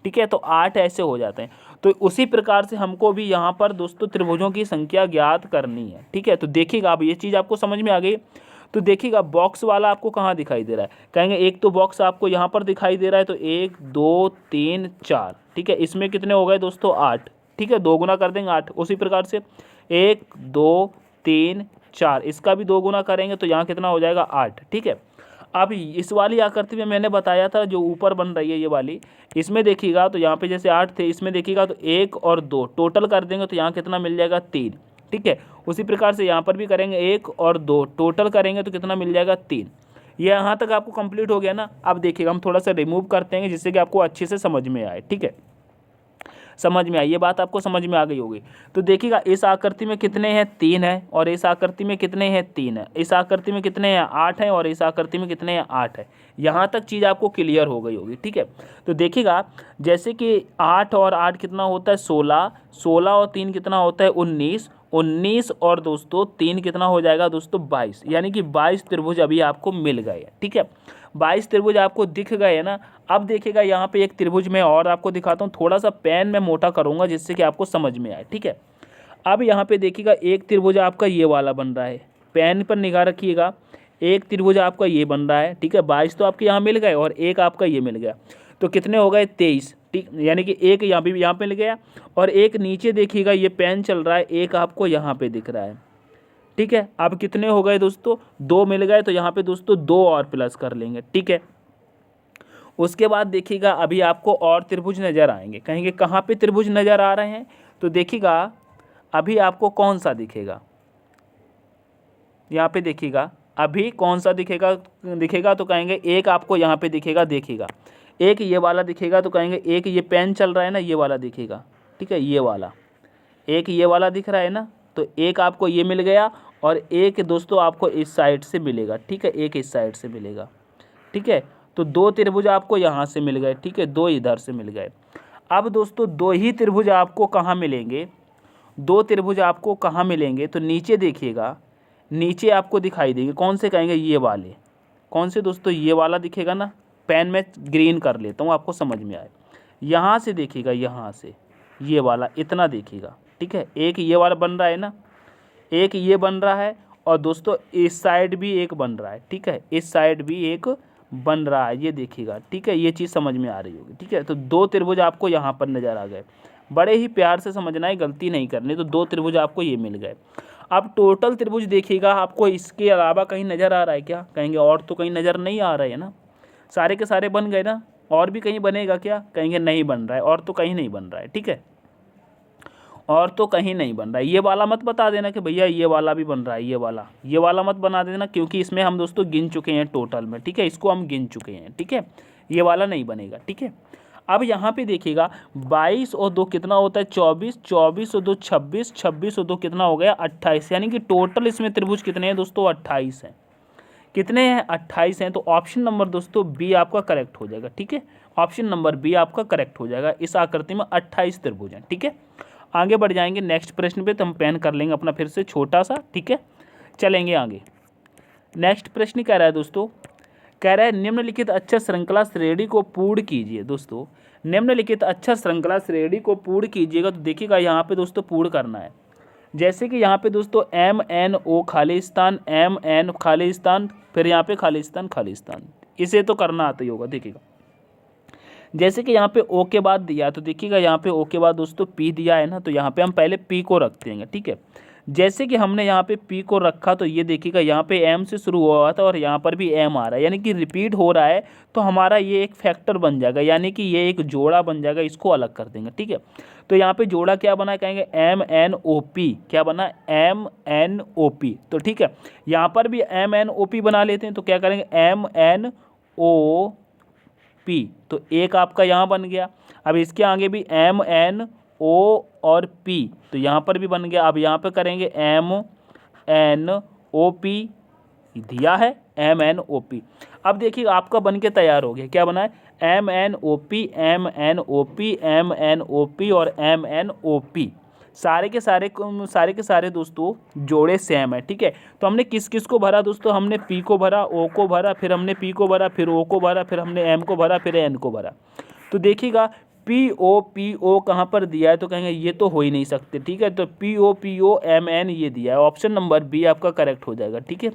ठीक है। तो 8 ऐसे हो जाते हैं। तो उसी प्रकार से हमको भी यहाँ पर दोस्तों त्रिभुजों की संख्या ज्ञात करनी है, ठीक है। तो देखिएगा अब ये चीज़ आपको समझ में आ गई। तो देखिएगा बॉक्स वाला आपको कहाँ दिखाई दे रहा है, कहेंगे एक तो बॉक्स आपको यहाँ पर दिखाई दे रहा है, तो 1 2 3 4, ठीक है। इसमें कितने हो गए दोस्तों 8, ठीक है, 2 गुना कर देंगे 8। उसी प्रकार से 1 2 3 4 इसका भी 2 गुना करेंगे तो यहाँ कितना हो जाएगा 8, ठीक है। अब इस वाली आकृति में मैंने बताया था जो ऊपर बन रही है ये वाली, इसमें देखिएगा तो यहाँ पे जैसे 8 थे, इसमें देखिएगा तो 1 और 2 टोटल कर देंगे तो यहाँ कितना मिल जाएगा 3, ठीक है। उसी प्रकार से यहाँ पर भी करेंगे 1 और 2 टोटल करेंगे तो कितना मिल जाएगा 3। ये यहाँ तक आपको कंप्लीट हो गया ना। अब देखिएगा हम थोड़ा सा रिमूव करते हैं जिससे कि आपको अच्छे से समझ में आए, ठीक है, समझ में आई ये बात, आपको समझ में आ गई होगी। तो देखिएगा इस आकृति में कितने हैं 3 है और इस आकृति में कितने हैं 3 है, इस आकृति में कितने हैं 8 है और इस आकृति में कितने हैं 8 है। यहाँ तक चीज़ आपको क्लियर हो गई होगी, ठीक है। तो देखिएगा जैसे कि 8 और 8 कितना होता है 16, 16 और 3 कितना होता है 19, 19 और दोस्तों 3 कितना हो जाएगा दोस्तों 22, यानी कि 22 त्रिभुज अभी आपको मिल गए, ठीक है। 22 त्रिभुज आपको दिख गए ना। अब देखिएगा यहाँ पे एक त्रिभुज मैं और आपको दिखाता हूँ, थोड़ा सा पेन में मोटा करूँगा जिससे कि आपको समझ में आए, ठीक है। अब यहाँ पे देखिएगा एक त्रिभुज आपका ये वाला बन रहा है, पेन पर निगाह रखिएगा, एक त्रिभुज आपका ये बन रहा है, ठीक है। 22 तो आपके यहाँ मिल गए और एक आपका ये मिल गया, तो कितने हो गए 23, ठीक, यानी कि एक यहाँ पे मिल गया और एक नीचे देखिएगा ये पेन चल रहा है, एक आपको यहाँ पे दिख रहा है, ठीक है। अब कितने हो गए दोस्तों 2 मिल गए, तो यहाँ पे दोस्तों 2 और प्लस कर लेंगे, ठीक है। उसके बाद देखिएगा अभी आपको और त्रिभुज नज़र आएंगे, कहेंगे कहाँ पे त्रिभुज नज़र आ रहे हैं। तो देखिएगा अभी आपको कौन सा दिखेगा, यहाँ पे देखिएगा अभी कौन सा दिखेगा तो कहेंगे एक आपको यहाँ पे दिखेगा, देखिएगा एक ये वाला दिखेगा, तो कहेंगे एक ये पेन चल रहा है ना ये वाला दिखेगा, ठीक है, ये वाला एक ये वाला दिख रहा है ना, तो एक आपको ये मिल गया और एक दोस्तों आपको इस साइड से मिलेगा, ठीक है, एक इस साइड से मिलेगा, ठीक है। तो 2 त्रिभुज आपको यहाँ से मिल गए, ठीक है, 2 इधर से मिल गए। अब दोस्तों 2 ही त्रिभुज आपको कहाँ मिलेंगे, 2 त्रिभुज आपको कहाँ मिलेंगे, तो नीचे देखिएगा, नीचे आपको दिखाई देंगे कौन से, कहेंगे ये वाले, कौन से दोस्तों ये वाला दिखेगा ना पेन में ग्रीन कर लेता हूँ, आपको समझ में आए। यहाँ से देखिएगा, यहाँ से ये वाला इतना देखिएगा, ठीक है। एक ये वाला बन रहा है ना, एक ये बन रहा है, और दोस्तों इस साइड भी एक बन रहा है, ठीक है। इस साइड भी एक बन रहा है, ये देखिएगा, ठीक है। ये चीज़ समझ में आ रही होगी, ठीक है। तो 2 त्रिभुज आपको यहाँ पर नज़र आ गए। बड़े ही प्यार से समझना है, गलती नहीं करनी। तो 2 त्रिभुज आपको ये मिल गए। अब टोटल त्रिभुज देखिएगा, आपको इसके अलावा कहीं नज़र आ रहा है क्या? कहेंगे और तो कहीं नज़र नहीं आ रहा है ना, सारे के सारे बन गए ना। और भी कहीं बनेगा क्या? कहेंगे नहीं बन रहा है, और तो कहीं नहीं बन रहा है, ठीक है। और तो कहीं नहीं बन रहा है। ये वाला मत बता देना कि भैया ये वाला भी बन रहा है, ये वाला मत बना देना, क्योंकि इसमें हम दोस्तों गिन चुके हैं टोटल में, ठीक है। इसको हम गिन चुके हैं, ठीक है। ये वाला नहीं बनेगा, ठीक है। अब यहाँ पे देखिएगा 22 और 2 कितना होता है? 24, 24 और 2 26, 26 और 2 कितना हो गया? 28। यानी कि टोटल इसमें त्रिभुज कितने हैं दोस्तों? 28 हैं। कितने हैं? 28 हैं। तो ऑप्शन नंबर दोस्तों बी आपका करेक्ट हो जाएगा, ठीक है। ऑप्शन नंबर बी आपका करेक्ट हो जाएगा। इस आकृति में 28 त्रिभुज हैं, ठीक है। आगे बढ़ जाएंगे नेक्स्ट प्रश्न पे, तो हम पेन कर लेंगे अपना फिर से छोटा सा, ठीक है। चलेंगे आगे। नेक्स्ट प्रश्न कह रहा है दोस्तों, कह रहा है निम्नलिखित अक्षर श्रृंखला श्रेणी को पूर्ण कीजिए। दोस्तों निम्नलिखित अक्षर श्रृंखला श्रेणी को पूर्ण कीजिएगा। तो देखिएगा यहाँ पे दोस्तों पूर्ण करना है। जैसे कि यहाँ पे दोस्तों MNO खाली स्थान, MN खाली स्थान, फिर यहाँ पे खाली स्थान, खाली स्थान। इसे तो करना आता ही होगा। देखिएगा जैसे कि यहाँ पे O के बाद दिया, तो देखिएगा यहाँ पे O के बाद दोस्तों P दिया है ना, तो यहाँ पे हम पहले P को रख देंगे, ठीक है। जैसे कि हमने यहाँ पे P को रखा, तो ये देखिएगा यहाँ पे M से शुरू हुआ था और यहाँ पर भी M आ रहा है, यानी कि रिपीट हो रहा है। तो हमारा ये एक फैक्टर बन जाएगा, यानी कि ये एक जोड़ा बन जाएगा। इसको अलग कर देंगे, ठीक है। तो यहाँ पे जोड़ा क्या बना, कहेंगे MNOP। क्या बना? MNOP। तो ठीक है, यहाँ पर भी MNOP बना लेते हैं। तो क्या करेंगे? MNOP। तो एक आपका यहाँ बन गया। अब इसके आगे भी MNO और P, तो यहाँ पर भी बन गया। अब यहाँ पे करेंगे MNOP, दिया है MNOP। अब देखिए आपका बन के तैयार हो गया। क्या बना है? MNOP, MNOP, MNOP और MNOP। सारे के सारे दोस्तों जोड़े सेम है, ठीक है। तो हमने किस किस को भरा दोस्तों? हमने P को भरा, O को भरा, फिर हमने P को भरा, फिर O को भरा, फिर हमने M को भरा, फिर N को भरा। तो देखिएगा PO कहाँ पर दिया है? तो कहेंगे ये तो हो ही नहीं सकते, ठीक है। तो PO MN ये दिया है। ऑप्शन नंबर बी आपका करेक्ट हो जाएगा, ठीक है।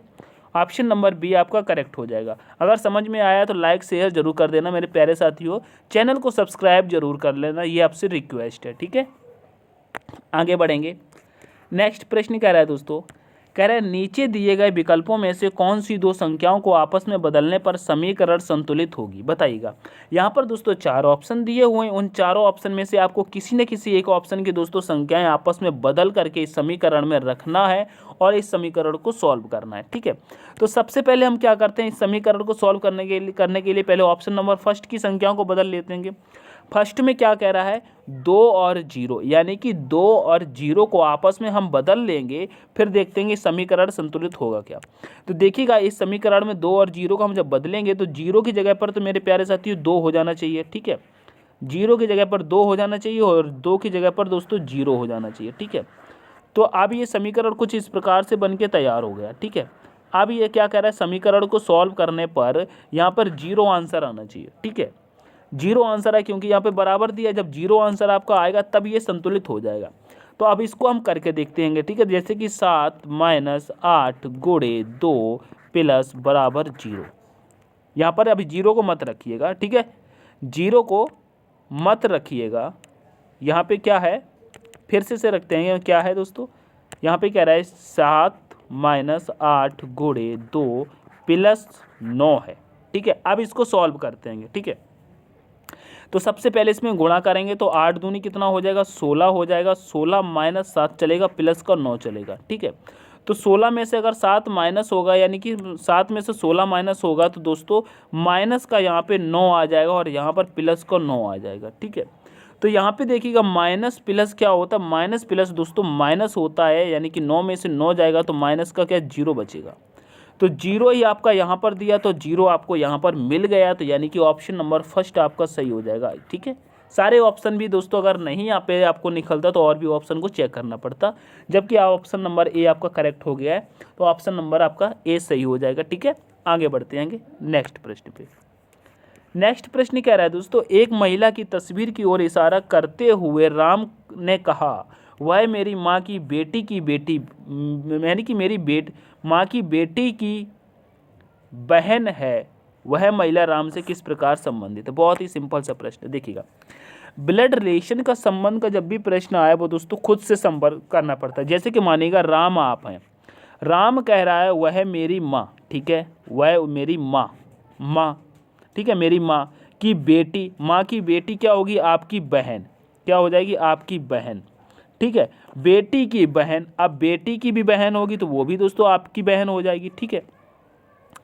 ऑप्शन नंबर बी आपका करेक्ट हो जाएगा। अगर समझ में आया तो लाइक शेयर जरूर कर देना मेरे प्यारे साथियों। चैनल को सब्सक्राइब जरूर कर लेना, ये आपसे रिक्वेस्ट है, ठीक है। आगे बढ़ेंगे। नेक्स्ट प्रश्न कह रहा है दोस्तों, कह रहा है नीचे दिए गए विकल्पों में से कौन सी 2 संख्याओं को आपस में बदलने पर समीकरण संतुलित होगी? बताइएगा। यहाँ पर दोस्तों 4 ऑप्शन दिए हुए हैं। उन चारों ऑप्शन में से आपको किसी न किसी एक ऑप्शन की दोस्तों संख्याएं आपस में बदल करके इस समीकरण में रखना है और इस समीकरण को सॉल्व करना है, ठीक है। तो सबसे पहले हम क्या करते हैं? इस समीकरण को सॉल्व करने के लिए पहले ऑप्शन नंबर फर्स्ट की संख्याओं को बदल लेते हैं। फर्स्ट में क्या कह रहा है? 2 और 0, यानी कि 2 और 0 को आपस में हम बदल लेंगे, फिर देखते हैं समीकरण संतुलित होगा क्या। तो देखिएगा इस समीकरण में 2 और 0 को हम जब बदलेंगे तो 0 की जगह पर तो मेरे प्यारे साथियों 2 हो जाना चाहिए, ठीक है। 0 की जगह पर 2 हो जाना चाहिए और 2 की जगह पर दोस्तों 0 हो जाना चाहिए, ठीक है। तो अब ये समीकरण कुछ इस प्रकार से बन के तैयार हो गया, ठीक है। अब ये क्या कह रहा है? समीकरण को सॉल्व करने पर यहाँ पर 0 आंसर आना चाहिए, ठीक है। 0 आंसर है क्योंकि यहाँ पे बराबर दिया है। जब 0 आंसर आपका आएगा तब ये संतुलित हो जाएगा। तो अब इसको हम करके देखते हैं, ठीक है। जैसे कि 7 - 8 गुणे 2 प्लस बराबर 0। यहाँ पर अभी 0 को मत रखिएगा, ठीक है। 0 को मत रखिएगा। यहाँ पे क्या है? फिर से रखते हैं। क्या है दोस्तों? यहाँ पे कह रहा है 7 - 8 गुणे 2 प्लस 9 है, ठीक है। अब इसको सॉल्व करते हैं, ठीक है। तो सबसे पहले इसमें गुणा करेंगे तो 8 दूनी कितना हो जाएगा? 16 हो जाएगा। 16 - 7 चलेगा, प्लस का 9 चलेगा, ठीक है। तो 16 में से अगर 7 माइनस होगा, यानी कि 7 में से 16 माइनस होगा, तो दोस्तों माइनस का यहाँ पे 9 आ जाएगा और यहाँ पर प्लस का 9 आ जाएगा, ठीक है। तो यहाँ पे देखिएगा माइनस प्लस क्या होता है? माइनस प्लस दोस्तों माइनस होता है, यानी कि 9 में से 9 जाएगा तो माइनस का क्या? 0 बचेगा। तो 0 ही आपका यहाँ पर दिया, तो 0 आपको यहाँ पर मिल गया। तो यानी कि ऑप्शन नंबर फर्स्ट आपका सही हो जाएगा, ठीक है। सारे ऑप्शन भी दोस्तों अगर नहीं यहाँ पे आपको निकलता तो और भी ऑप्शन को चेक करना पड़ता, जबकि ऑप्शन नंबर ए आपका करेक्ट हो गया है। तो ऑप्शन नंबर आपका ए सही हो जाएगा, ठीक है। आगे बढ़ते हैं नेक्स्ट प्रश्न पे। नेक्स्ट प्रश्न कह रहा है दोस्तों, एक महिला की तस्वीर की ओर इशारा करते हुए राम ने कहा, वह मेरी माँ की बेटी की बेटी, यानी कि मेरी माँ की बेटी की बहन है, वह महिला राम से किस प्रकार संबंधित है। बहुत ही सिंपल सा प्रश्न देखिएगा। ब्लड रिलेशन का संबंध का जब भी प्रश्न आया वो दोस्तों खुद से संपर्क करना पड़ता है। जैसे कि मानिएगा राम आप हैं, राम कह रहा है वह मेरी माँ, ठीक है, वह मेरी माँ, ठीक है, मेरी माँ की बेटी, माँ की बेटी क्या होगी, आपकी बहन, क्या हो जाएगी, आपकी बहन, ठीक है, बेटी की बहन, अब बेटी की भी बहन होगी तो वो भी दोस्तों आपकी बहन हो जाएगी, ठीक है,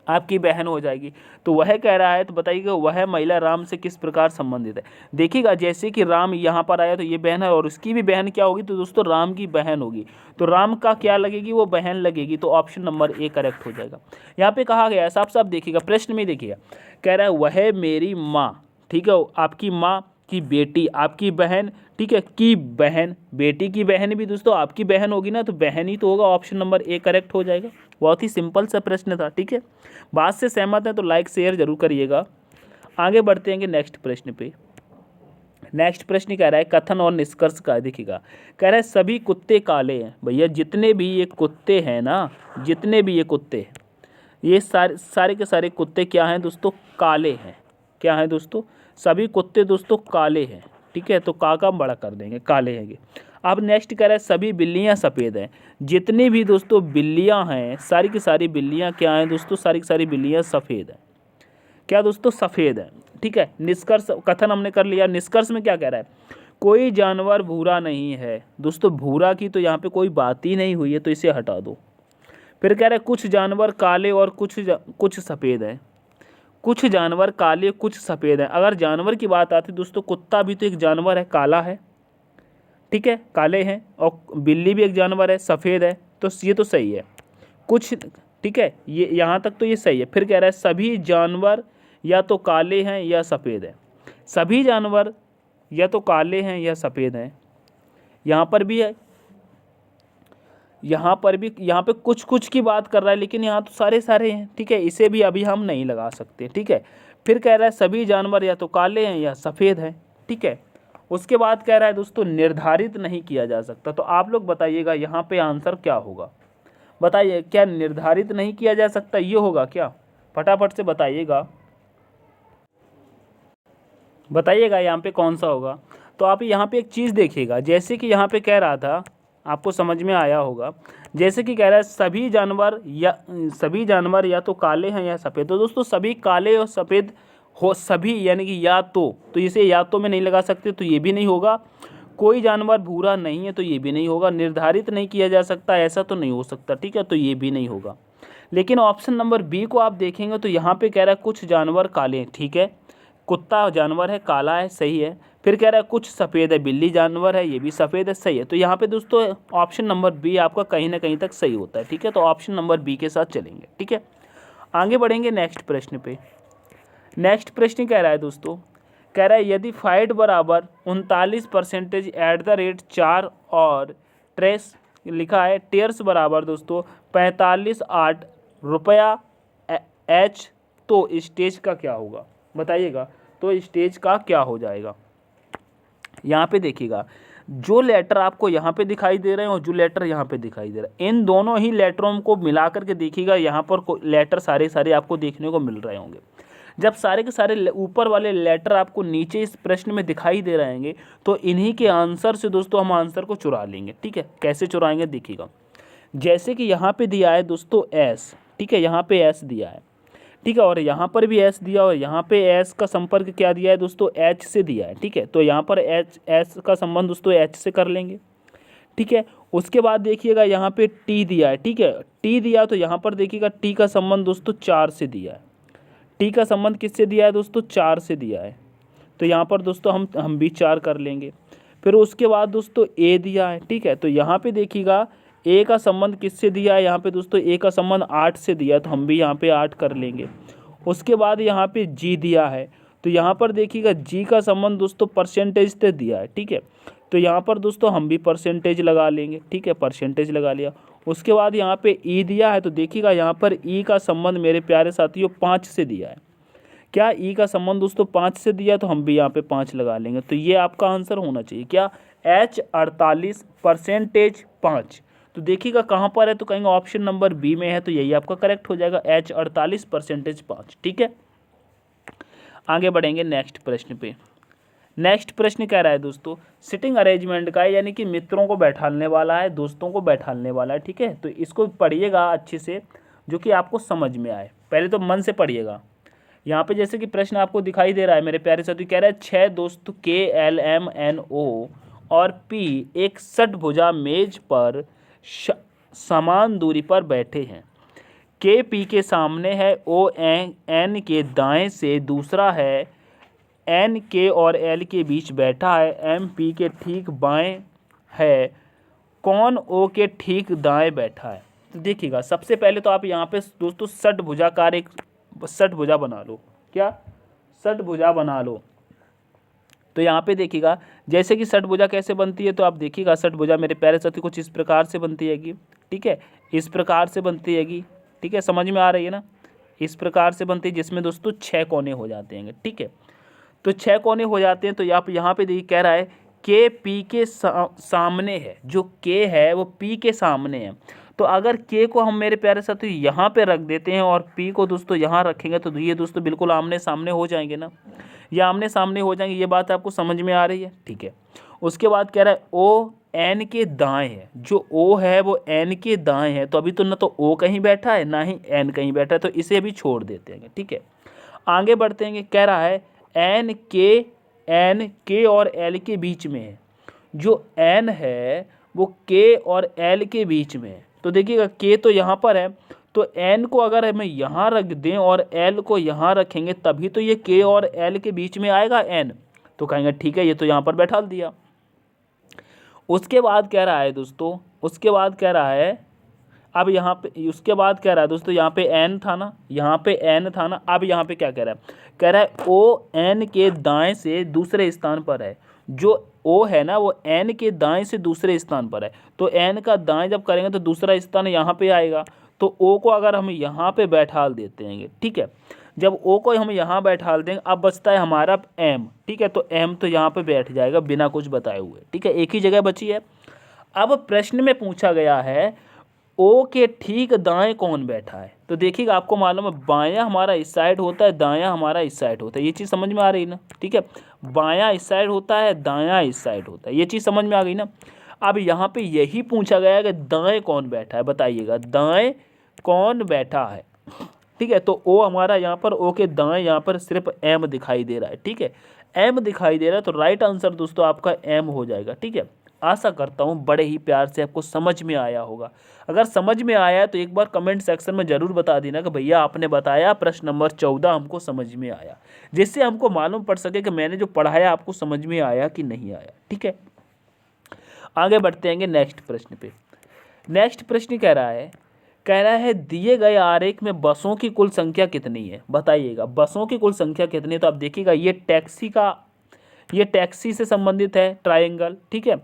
आपकी बहन हो जाएगी। तो वह कह रहा है, तो बताइएगा वह महिला राम से किस प्रकार संबंधित है। देखिएगा जैसे कि राम यहाँ पर आया तो ये बहन है और उसकी भी बहन क्या होगी, तो दोस्तों राम की बहन होगी, तो राम का क्या लगेगी, वो बहन लगेगी, तो ऑप्शन नंबर ए करेक्ट हो जाएगा। यहाँ पे कहा गया है, साफ साफ देखिएगा प्रश्न में, देखिएगा कह रहा है वह मेरी माँ, ठीक है, आपकी माँ की बेटी, आपकी बहन, ठीक है, की बहन, बेटी की बहन भी दोस्तों आपकी बहन होगी ना, तो बहन ही तो होगा, ऑप्शन नंबर ए करेक्ट हो जाएगा। बहुत ही सिंपल सा प्रश्न था, ठीक है। बात से सहमत है तो लाइक शेयर जरूर करिएगा। आगे बढ़ते हैं नेक्स्ट प्रश्न पे। नेक्स्ट प्रश्न कह रहा है कथन और निष्कर्ष का, देखिएगा कह रहा है सभी कुत्ते काले हैं। भैया जितने भी ये कुत्ते हैं ना, जितने भी ये कुत्ते हैं, ये सारे के सारे कुत्ते क्या हैं दोस्तों, काले हैं। क्या हैं दोस्तों, सभी कुत्ते दोस्तों काले हैं, ठीक है, तो का बड़ा कर देंगे, काले हैंगे। अब नेक्स्ट कह रहा है सभी बिल्लियां सफ़ेद हैं। जितनी भी दोस्तों बिल्लियां हैं, सारी की सारी बिल्लियां क्या हैं दोस्तों, सारी की सारी बिल्लियां सफ़ेद हैं। क्या दोस्तों, सफ़ेद हैं, ठीक है। निष्कर्ष, कथन हमने कर लिया, निष्कर्ष में क्या कह रहा है, कोई जानवर भूरा नहीं है। दोस्तों भूरा की तो यहाँ पे कोई बात ही नहीं हुई है, तो इसे हटा दो। फिर कह रहा है कुछ जानवर काले और कुछ सफ़ेद हैं। कुछ जानवर काले, कुछ सफ़ेद हैं। अगर जानवर की बात आती है दोस्तों, कुत्ता भी तो एक जानवर है, काला है, ठीक है, काले हैं, और बिल्ली भी एक जानवर है, सफ़ेद है, तो ये तो सही है कुछ, ठीक है, ये यहाँ तक तो ये सही है। फिर कह रहा है सभी जानवर या तो काले हैं या सफ़ेद हैं। सभी जानवर या तो काले हैं या सफ़ेद हैं, यहाँ पर भी है, यहाँ पे कुछ कुछ की बात कर रहा है, लेकिन यहाँ तो सारे सारे हैं, ठीक है, इसे भी अभी हम नहीं लगा सकते, ठीक है। फिर कह रहा है सभी जानवर या तो काले हैं या सफ़ेद हैं, ठीक है। उसके बाद कह रहा है दोस्तों निर्धारित नहीं किया जा सकता। तो आप लोग बताइएगा यहाँ पे आंसर क्या होगा, बताइए क्या निर्धारित नहीं किया जा सकता, ये होगा क्या, फटाफट से बताइएगा, बताइएगा यहाँ पे कौन सा होगा। तो आप यहाँ पे एक चीज़ देखिएगा, जैसे कि यहाँ पे कह रहा था, आपको समझ में आया होगा, जैसे कि कह रहा है सभी जानवर या तो काले हैं या सफ़ेद। तो दोस्तों सभी काले और सफ़ेद हो, सभी यानी कि या तो इसे या तो में नहीं लगा सकते, तो ये भी नहीं होगा। कोई जानवर भूरा नहीं है, तो ये भी नहीं होगा। निर्धारित नहीं किया जा सकता, ऐसा तो नहीं हो सकता, ठीक है, तो ये भी नहीं होगा। लेकिन ऑप्शन नंबर बी को आप देखेंगे तो यहाँ पे कह रहा है कुछ जानवर काले हैं, ठीक है, कुत्ता जानवर है, काला है, सही है। फिर कह रहा है कुछ सफ़ेद है, बिल्ली जानवर है, ये भी सफ़ेद है, सही है। तो यहाँ पे दोस्तों ऑप्शन नंबर बी आपका कहीं ना कहीं तक सही होता है, ठीक है, तो ऑप्शन नंबर बी के साथ चलेंगे, ठीक है। आगे बढ़ेंगे नेक्स्ट प्रश्न पे। नेक्स्ट प्रश्न कह रहा है दोस्तों, कह रहा है यदि फाइट बराबर 39% एट द रेट 4 और ट्रेस लिखा है, टेयर्स बराबर दोस्तों 45.8 रुपया एच, तो स्टेज का क्या होगा, बताइएगा, तो स्टेज का क्या हो जाएगा। यहाँ पे देखिएगा जो लेटर आपको यहाँ पे दिखाई दे रहे हैं और जो लेटर यहाँ पे दिखाई दे रहा है, इन दोनों ही लेटरों को मिला करके देखिएगा, यहाँ पर लेटर सारे सारे आपको देखने को मिल रहे होंगे। जब सारे के सारे ऊपर वाले लेटर आपको नीचे इस प्रश्न में दिखाई दे रहेंगे, तो इन्हीं के आंसर से दोस्तों हम आंसर को चुरा लेंगे, ठीक है। कैसे चुराएंगे देखिएगा, जैसे कि यहाँ पे दिया है दोस्तों एस, ठीक है, यहाँ पे एस दिया है, ठीक है, और यहाँ पर भी एस दिया, और यहाँ पे एस का संपर्क क्या दिया है दोस्तों, एच से दिया है, ठीक है। तो यहाँ पर एस का संबंध दोस्तों एच से कर लेंगे, ठीक है। उसके बाद देखिएगा यहाँ पे टी दिया है, ठीक है, टी दिया तो यहाँ पर देखिएगा टी का संबंध दोस्तों 4 से दिया है। टी का संबंध किससे दिया है दोस्तों, 4 से दिया है, तो यहाँ पर दोस्तों हम भी 4 कर लेंगे। फिर उसके बाद दोस्तों ए दिया है, ठीक है, तो यहाँ पे देखिएगा ए का संबंध किससे दिया है, यहाँ पे दोस्तों ए का संबंध 8 से दिया है, तो हम भी यहाँ पे 8 कर लेंगे। उसके बाद यहाँ पे जी दिया है, तो यहाँ पर देखिएगा जी का संबंध दोस्तों परसेंटेज से दिया है, ठीक है, तो यहाँ पर दोस्तों हम भी परसेंटेज लगा लेंगे, ठीक है, परसेंटेज लगा लिया। उसके बाद यहाँ पे ई दिया है, तो देखिएगा यहाँ पर ई का संबंध मेरे प्यारे साथियों 5 से दिया है। क्या ई का संबंध दोस्तों 5 से दिया, तो हम भी यहाँ पे 5 लगा लेंगे। तो ये आपका आंसर होना चाहिए क्या, H48% 5। तो देखिएगा कहाँ पर है, तो कहेंगे ऑप्शन नंबर बी में है, तो यही आपका करेक्ट हो जाएगा H48% 5। ठीक है, आगे बढ़ेंगे नेक्स्ट प्रश्न पे। नेक्स्ट प्रश्न कह रहा है दोस्तों सिटिंग अरेंजमेंट का है, यानी कि मित्रों को बैठालने वाला है, दोस्तों को बैठालने वाला है। ठीक है, तो इसको पढ़िएगा अच्छे से, जो कि आपको समझ में आए। पहले तो मन से पढ़िएगा। यहाँ पे जैसे कि प्रश्न आपको दिखाई दे रहा है मेरे प्यारे साथी, कह रहा है 6 दोस्त KLMNO और P एक षटभुजा मेज पर समान दूरी पर बैठे हैं। KP के सामने है, ON के दाएं से दूसरा है, NK और L के बीच बैठा है, MP के ठीक बाएं है, कौन O के ठीक दाएं बैठा है। तो देखिएगा सबसे पहले तो आप यहाँ पे दोस्तों षटभुजाकार एक षटभुजा बना लो। क्या, षटभुजा बना लो। तो यहाँ पे देखिएगा जैसे कि षटभुजा कैसे बनती है, तो आप देखिएगा षटभुजा मेरे प्यारे साथी कुछ इस प्रकार से बनती हैगी। ठीक है, इस प्रकार से बनती हैगी। ठीक है, समझ में आ रही है ना, इस प्रकार से बनती है, जिसमें दोस्तों 6 कोने हो जाते हैं। ठीक है, तो 6 कोने हो जाते हैं। तो यहाँ पे देखिए कह रहा है के पी के सामने है, जो के है वो पी के सामने है। तो अगर के को हम मेरे प्यारे साथी यहाँ पे रख देते हैं और पी को दोस्तों यहाँ रखेंगे, तो ये दोस्तों बिल्कुल आमने सामने हो जाएंगे ना, ये आमने सामने हो जाएंगे। ये बात आपको समझ में आ रही है। ठीक है, उसके बाद कह रहा है ओ एन के दाएं है, जो ओ है वो एन के दाएं है। तो अभी तो ना तो ओ कहीं बैठा है, ना ही एन कहीं बैठा है, तो इसे भी छोड़ देते हैं। ठीक है, आगे बढ़ते हैं। कह रहा है एन के और एल के बीच में है, जो एन है वो के और एल के बीच में है। तो देखिएगा के तो यहाँ पर है, तो एन को अगर हमें यहाँ रख दें और एल को यहाँ रखेंगे, तभी तो ये के और एल के बीच में आएगा एन। तो कहेंगे ठीक है, ये तो यहाँ पर बैठा दिया। उसके बाद कह रहा है दोस्तों, उसके बाद कह रहा है अब यहाँ पे, उसके बाद कह रहा है दोस्तों यहाँ पे एन था ना, यहाँ पे एन था ना। अब यहाँ पे क्या कह रहा है, कह रहा है ओ एन के दाएं से दूसरे स्थान पर है। जो ओ है ना वो एन के दाएं से दूसरे स्थान पर है। तो एन का दाएं जब करेंगे तो दूसरा स्थान यहाँ पे आएगा। तो ओ को अगर हम यहाँ पे बैठाल देते हैं, ठीक है, जब ओ को हम यहाँ बैठाल देंगे, अब बचता है हमारा एम। ठीक है, तो एम तो यहाँ पे बैठ जाएगा बिना कुछ बताए हुए। ठीक है, एक ही जगह बची है। अब प्रश्न में पूछा गया है ओ के ठीक दाएं कौन बैठा है। तो देखिएगा आपको मालूम है बायां हमारा इस साइड होता है, दायां हमारा इस साइड होता है। ये चीज़ समझ में आ रही ना। ठीक है, बायां इस साइड होता है, दायां इस साइड होता है। ये चीज़ समझ में आ गई ना। अब यहाँ पे यही पूछा गया है कि दाएं कौन बैठा है, बताइएगा दाएं कौन बैठा है। ठीक है, तो ओ हमारा यहाँ पर, ओ के दाएं यहाँ पर सिर्फ एम दिखाई दे रहा है। ठीक है, एम दिखाई दे रहा है, तो राइट आंसर दोस्तों आपका एम हो जाएगा। ठीक है, आशा करता हूँ बड़े ही प्यार से आपको समझ में आया होगा। अगर समझ में आया है तो एक बार कमेंट सेक्शन में ज़रूर बता देना कि भैया आपने बताया प्रश्न नंबर 14 हमको समझ में आया, जिससे हमको मालूम पड़ सके कि मैंने जो पढ़ाया आपको समझ में आया कि नहीं आया। ठीक है, आगे बढ़ते हैं नेक्स्ट प्रश्न पे। नेक्स्ट प्रश्न कह रहा है दिए गए आरेख में बसों की कुल संख्या कितनी है, बताइएगा बसों की कुल संख्या कितनी है। तो आप देखिएगा ये टैक्सी से संबंधित है ट्रायंगल। ठीक है,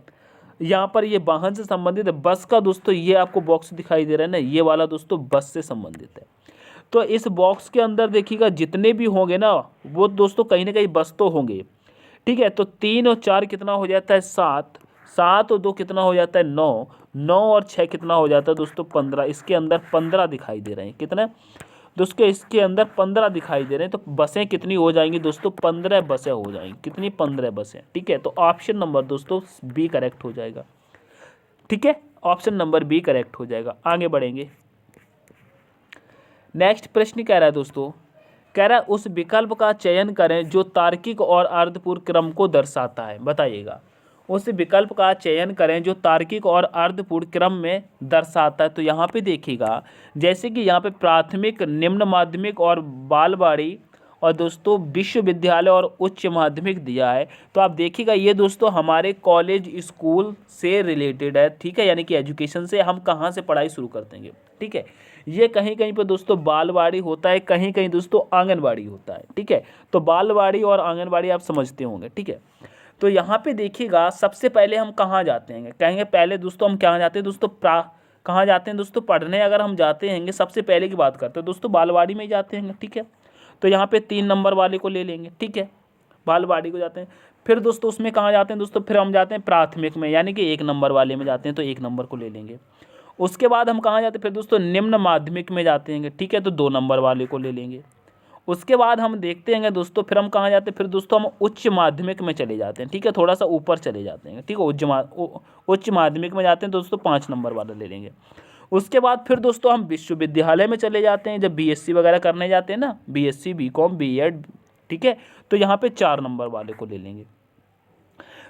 यहाँ पर ये वाहन से संबंधित है। बस का दोस्तों ये आपको बॉक्स दिखाई दे रहा है ना, ये वाला दोस्तों बस से संबंधित है। तो इस बॉक्स के अंदर देखिएगा जितने भी होंगे ना वो दोस्तों कहीं ना कहीं बस तो होंगे। ठीक है, तो 3 और 4 कितना हो जाता है 7, 7 और 2 कितना हो जाता है 9, 9 और 6 कितना हो जाता है दोस्तों 15। इसके अंदर 15 दिखाई दे रहे हैं। कितने दोस्तों, इसके अंदर 15 दिखाई दे रहे हैं। तो बसें कितनी हो जाएंगी दोस्तों, 15 बसें हो जाएंगी। कितनी, 15 बसें। ठीक है, तो ऑप्शन नंबर दोस्तों बी करेक्ट हो जाएगा। ठीक है, ऑप्शन नंबर बी करेक्ट हो जाएगा। आगे बढ़ेंगे। नेक्स्ट प्रश्न कह रहा है दोस्तों, कह रहा है उस विकल्प का चयन करें जो तार्किक और अर्धपूर्ण क्रम को दर्शाता है। बताइएगा उस विकल्प का चयन करें जो तार्किक और अर्धपूर्ण क्रम में दर्शाता है। तो यहाँ पे देखिएगा जैसे कि यहाँ पे प्राथमिक, निम्न माध्यमिक और बालवाड़ी और दोस्तों विश्वविद्यालय और उच्च माध्यमिक दिया है। तो आप देखिएगा ये दोस्तों हमारे कॉलेज स्कूल से रिलेटेड है। ठीक है, यानी कि एजुकेशन से हम कहाँ से पढ़ाई शुरू कर देंगे। ठीक है, ये कहीं कहीं पर दोस्तों बालवाड़ी होता है, कहीं कहीं दोस्तों आंगनबाड़ी होता है। ठीक है, तो बालवाड़ी और आंगनबाड़ी आप समझते होंगे। ठीक है, तो यहाँ पे देखिएगा सबसे पहले हम कहाँ जाते हैं, कहेंगे पहले दोस्तों हम कहाँ जाते हैं दोस्तों, कहाँ जाते हैं दोस्तों पढ़ने। अगर हम जाते हैं सबसे पहले की बात करते हैं दोस्तों बालवाड़ी में ही जाते हैं। ठीक है, तो यहाँ पे 3 नंबर वाले को ले लेंगे, ठीक है, बालवाड़ी को जाते हैं। फिर दोस्तों उसमें कहाँ जाते हैं दोस्तों, फिर हम जाते हैं प्राथमिक में, यानी कि 1 नंबर वाले में जाते हैं, तो 1 नंबर को ले लेंगे। उसके बाद हम कहाँ जाते हैं फिर दोस्तों, निम्न माध्यमिक में जाते हैं, ठीक है, तो 2 नंबर वाले को ले लेंगे। उसके बाद हम देखते हैं दोस्तों फिर हम कहाँ जाते हैं, फिर दोस्तों हम उच्च माध्यमिक में चले जाते हैं, ठीक है, थोड़ा सा ऊपर चले जाते हैं, ठीक है, उच्च माध्यमिक में जाते हैं तो दोस्तों 5 नंबर वाला ले लेंगे। उसके बाद फिर दोस्तों हम विश्वविद्यालय में चले जाते हैं, जब बीएससी वगैरह करने जाते हैं ना, बीएससी, बीकॉम, बीएड, ठीक है, तो यहाँ पे 4 नंबर वाले को ले लेंगे।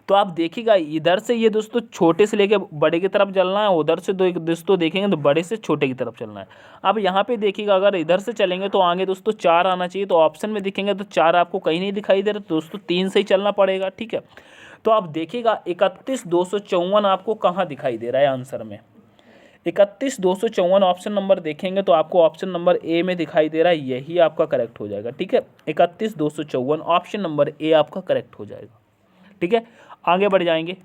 तो आप देखिएगा इधर से ये दोस्तों छोटे से लेके बड़े की तरफ चलना है, उधर से दोस्तों देखेंगे तो बड़े से छोटे की तरफ चलना है। अब यहाँ पे देखिएगा अगर इधर से चलेंगे तो आगे दोस्तों 4 आना चाहिए, तो ऑप्शन में दिखेंगे तो 4 आपको कहीं नहीं दिखाई दे रहा, तो दोस्तों 3 से ही चलना पड़ेगा, ठीक है। तो आप देखिएगा 31,254 आपको कहाँ दिखाई दे रहा है आंसर में, 31,254 ऑप्शन नंबर देखेंगे तो आपको ऑप्शन नंबर ए में दिखाई दे रहा है, यही आपका करेक्ट हो जाएगा, ठीक है, 31,254 ऑप्शन नंबर ए आपका करेक्ट हो जाएगा, ठीक है। आगे बढ़ जाएंगे।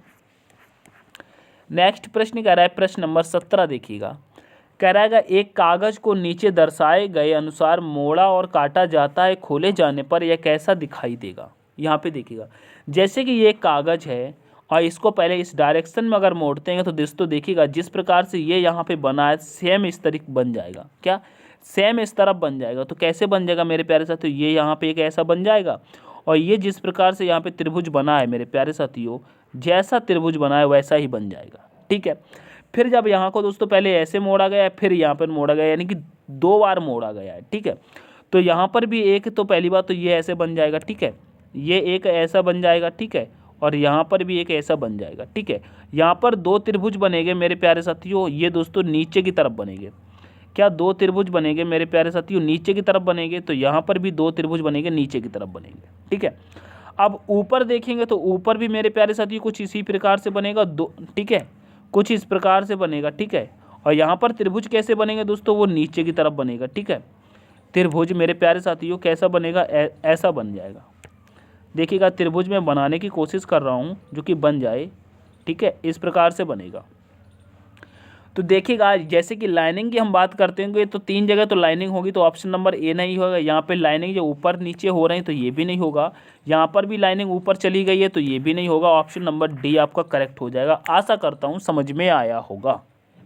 नेक्स्ट प्रश्न कह रहा है प्रश्न नंबर 17 देखिएगा, कह रहा है एक कागज को नीचे दर्शाए गए अनुसार मोड़ा और काटा जाता है, खोले जाने पर यह कैसा दिखाई देगा। यहाँ पे देखिएगा जैसे कि ये कागज है और इसको पहले इस डायरेक्शन में अगर मोड़ते हैं तो दोस्तों देखिएगा जिस प्रकार से ये यहाँ पे बना है सेम इस तरह बन जाएगा, क्या सेम इस तरफ बन जाएगा। तो कैसे बन जाएगा मेरे प्यारे साथियों, ये यहाँ पे एक ऐसा बन जाएगा और ये जिस प्रकार से यहाँ पे त्रिभुज बना है मेरे प्यारे साथियों, जैसा त्रिभुज बना है वैसा ही बन जाएगा, ठीक है। फिर जब यहाँ को दोस्तों पहले ऐसे मोड़ा गया है, फिर यहाँ पर मोड़ा गया, यानी कि 2 बार मोड़ा गया है, ठीक है। तो यहाँ पर भी एक, तो पहली बात तो ये ऐसे बन जाएगा, ठीक है, ये एक ऐसा बन जाएगा, ठीक है, और यहाँ पर भी एक ऐसा बन जाएगा, ठीक है। यहाँ पर 2 त्रिभुज बनेंगे मेरे प्यारे साथियों, ये दोस्तों नीचे की तरफ बनेंगे, क्या 2 त्रिभुज बनेंगे मेरे प्यारे साथियों, नीचे की तरफ बनेंगे, तो यहाँ पर भी 2 त्रिभुज बनेंगे, नीचे की तरफ बनेंगे, ठीक है। अब ऊपर देखेंगे तो ऊपर भी मेरे प्यारे साथियों कुछ इसी प्रकार से बनेगा, ठीक है, कुछ इस प्रकार से बनेगा, ठीक है। और यहाँ पर त्रिभुज कैसे बनेंगे दोस्तों, वो नीचे की तरफ बनेगा, ठीक है। त्रिभुज मेरे प्यारे साथियों कैसा बनेगा, ऐसा बन जाएगा। देखिएगा त्रिभुज में बनाने की कोशिश कर रहा हूँ जो कि बन जाए, ठीक है, इस प्रकार से बनेगा। तो देखिएगा जैसे कि लाइनिंग की हम बात करते हैं तो 3 जगह तो लाइनिंग होगी, तो ऑप्शन नंबर ए नहीं होगा। यहाँ पे लाइनिंग जो ऊपर नीचे हो रहे हैं तो ये भी नहीं होगा, यहाँ पर भी लाइनिंग ऊपर चली गई है तो ये भी नहीं होगा, ऑप्शन नंबर डी आपका करेक्ट हो जाएगा। आशा करता हूँ समझ में आया होगा,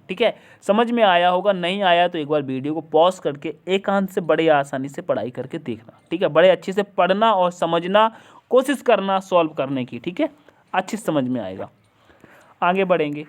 ठीक है, समझ में आया होगा। नहीं आया तो एक बार वीडियो को पॉज करके एकांत से बड़े आसानी से पढ़ाई करके देखना, ठीक है, बड़े अच्छे से पढ़ना और समझना, कोशिश करना सॉल्व करने की, ठीक है, अच्छी समझ में आएगा। आगे बढ़ेंगे।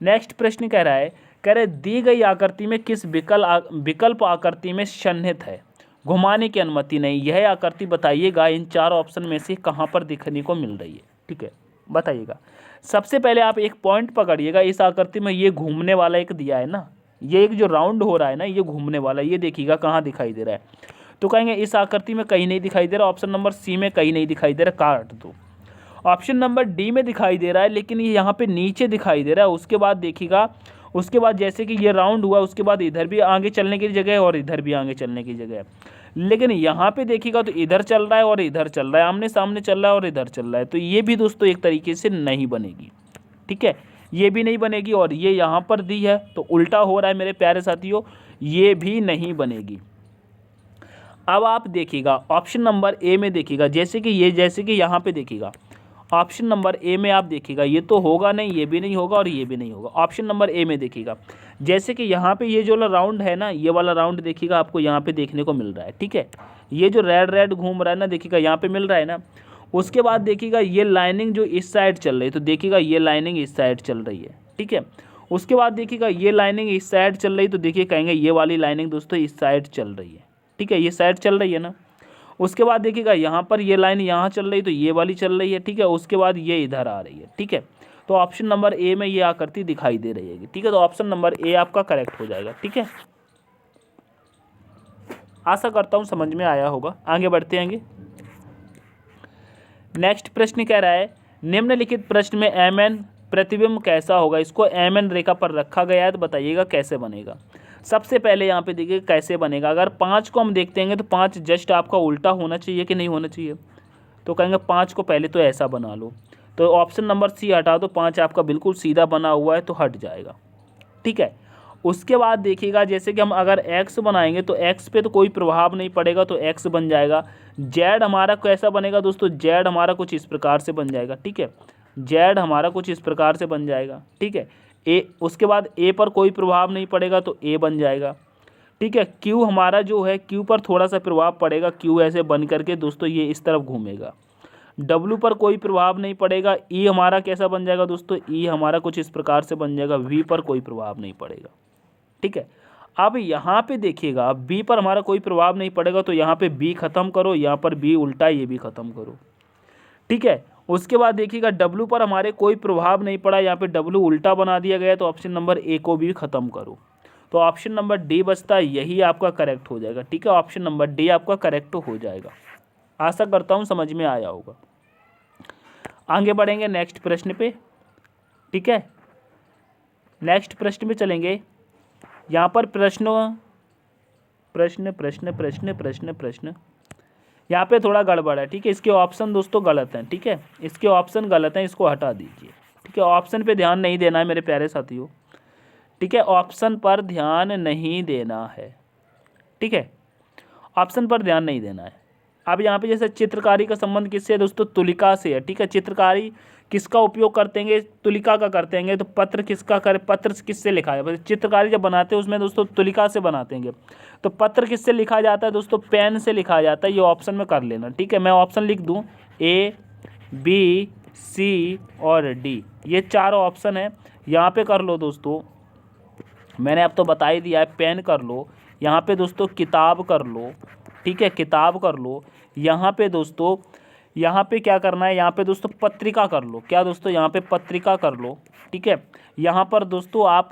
नेक्स्ट प्रश्न कह रहा है दी गई आकृति में किस विकल्प आकृति में सन्निहित है, घुमाने की अनुमति नहीं, यह आकृति बताइएगा इन 4 ऑप्शन में से कहाँ पर दिखने को मिल रही है, ठीक है, बताइएगा। सबसे पहले आप एक पॉइंट पकड़िएगा, इस आकृति में ये घूमने वाला एक दिया है ना, ये एक जो राउंड हो रहा है ना, ये घूमने वाला, ये देखिएगा कहाँ दिखाई दे रहा है। तो कहेंगे इस आकृति में कहीं नहीं दिखाई दे रहा, ऑप्शन नंबर सी में कहीं नहीं दिखाई दे रहा, काट दो। ऑप्शन नंबर डी में दिखाई दे रहा है लेकिन ये यहाँ पे नीचे दिखाई दे रहा है। उसके बाद देखिएगा, उसके बाद जैसे कि ये राउंड हुआ उसके बाद इधर भी आगे चलने की जगह है और इधर भी आगे चलने की जगह है, लेकिन यहाँ पे देखिएगा तो इधर चल रहा है और इधर चल रहा है, आमने सामने चल रहा है और इधर चल रहा है, तो ये भी दोस्तों एक तरीके से नहीं बनेगी, ठीक है, ये भी नहीं बनेगी। और ये यहाँ पर दी है तो उल्टा हो रहा है मेरे प्यारे साथियों, ये भी नहीं बनेगी। अब आप देखिएगा ऑप्शन नंबर ए में देखिएगा, जैसे कि यहाँ पे देखिएगा ऑप्शन नंबर ए में आप देखिएगा ये तो होगा नहीं, ये भी नहीं होगा और ये भी नहीं होगा। ऑप्शन नंबर ए में देखिएगा जैसे कि यहाँ पे ये जो वाला राउंड है ना, ये वाला राउंड देखिएगा आपको यहाँ पे देखने को मिल रहा है, ठीक है, ये जो रेड घूम रहा है ना, देखिएगा यहाँ पे मिल रहा है ना। उसके बाद देखिएगा ये लाइनिंग जो इस साइड चल रही है, तो देखिएगा ये लाइनिंग इस साइड चल रही है, ठीक है। उसके बाद देखिएगा ये लाइनिंग इस साइड चल रही है, तो देखिए कहेंगे ये वाली लाइनिंग दोस्तों इस साइड चल रही है, ठीक है, ये साइड चल रही है ना। उसके बाद देखिएगा यहाँ पर ये लाइन यहाँ चल रही है तो ये वाली चल रही है, ठीक है, उसके बाद ये इधर आ रही है, ठीक है। तो ऑप्शन नंबर ए में ये आकृति दिखाई दे रही है, ठीक है, तो ऑप्शन नंबर ए आपका करेक्ट हो जाएगा, ठीक है। आशा करता हूँ समझ में आया होगा। आगे बढ़ते हैं। नेक्स्ट प्रश्न कह रहा है निम्नलिखित प्रश्न में एमएन प्रतिबिंब कैसा होगा, इसको एमएन रेखा पर रखा गया है तो बताइएगा कैसे बनेगा। सबसे पहले यहाँ पे देखिए कैसे बनेगा। अगर 5 को हम देखते हैं तो 5 जस्ट आपका उल्टा होना चाहिए कि नहीं होना चाहिए, तो कहेंगे 5 को पहले तो ऐसा बना लो, तो ऑप्शन नंबर सी हटा दो, 5 आपका बिल्कुल सीधा बना हुआ है तो हट जाएगा, ठीक है। उसके बाद देखिएगा जैसे कि हम अगर एक्स बनाएंगे तो एक्स पे तो कोई प्रभाव नहीं पड़ेगा तो एक्स बन जाएगा। जेड हमारा कैसा बनेगा दोस्तों, जेड हमारा कुछ इस प्रकार से बन जाएगा, ठीक है, जेड हमारा कुछ इस प्रकार से बन जाएगा, ठीक है। ए, उसके बाद ए पर कोई प्रभाव नहीं पड़ेगा तो ए बन जाएगा, ठीक है। क्यू हमारा जो है, क्यू पर थोड़ा सा प्रभाव पड़ेगा, क्यू ऐसे बन करके दोस्तों ये इस तरफ घूमेगा। डब्लू पर कोई प्रभाव नहीं पड़ेगा। ई हमारा कैसा बन जाएगा दोस्तों, ई हमारा कुछ इस प्रकार से बन जाएगा। वी पर कोई प्रभाव नहीं पड़ेगा, ठीक है। अब यहाँ पे देखिएगा बी पर हमारा कोई प्रभाव नहीं पड़ेगा तो यहाँ पे बी खत्म करो, यहाँ पर बी उल्टा, ये भी खत्म करो, ठीक है। उसके बाद देखिएगा डब्लू पर हमारे कोई प्रभाव नहीं पड़ा, यहाँ पे डब्लू उल्टा बना दिया गया तो ऑप्शन नंबर ए को भी खत्म करो। तो ऑप्शन नंबर डी बचता है, यही आपका करेक्ट हो जाएगा, ठीक है। ऑप्शन नंबर डी आपका करेक्ट हो जाएगा। आशा करता हूँ समझ में आया होगा। आगे बढ़ेंगे नेक्स्ट प्रश्न पे, ठीक है। नेक्स्ट प्रश्न पे चलेंगे। यहाँ पर प्रश्न प्रश्न प्रश्न प्रश्न प्रश्न प्रश्न यहाँ पे थोड़ा गड़बड़ है, ठीक है। इसके ऑप्शन दोस्तों गलत हैं, ठीक है, इसके ऑप्शन गलत हैं, इसको हटा दीजिए, ठीक है। ऑप्शन पे ध्यान नहीं देना है मेरे प्यारे साथियों, ठीक है। ऑप्शन पर ध्यान नहीं देना है, ठीक है, ऑप्शन पर ध्यान नहीं देना है। अब यहाँ पे जैसे चित्रकारी का संबंध किससे है दोस्तों, तुलिका से है, ठीक है। चित्रकारी किसका उपयोग करते हैं, तुलिका का करते हैं। तो पत्र किसका करे, पत्र किससे लिखा है, चित्रकारी जब बनाते हैं उसमें दोस्तों तुलिका से बनाते हैं। तो पत्र किससे लिखा जाता है दोस्तों, पेन से लिखा जाता है। ये ऑप्शन में कर लेना, ठीक है। मैं ऑप्शन लिख दूँ, ए बी सी और डी, ये चारों ऑप्शन है, यहाँ पे कर लो दोस्तों। मैंने अब तो बता ही दिया है, पेन कर लो, यहाँ पे दोस्तों किताब कर लो, ठीक है, किताब कर लो। यहाँ पे दोस्तों, यहाँ पे क्या करना है, यहाँ पे दोस्तों पत्रिका कर लो। क्या दोस्तों, यहाँ पे पत्रिका कर लो, ठीक है। यहाँ पर दोस्तों आप,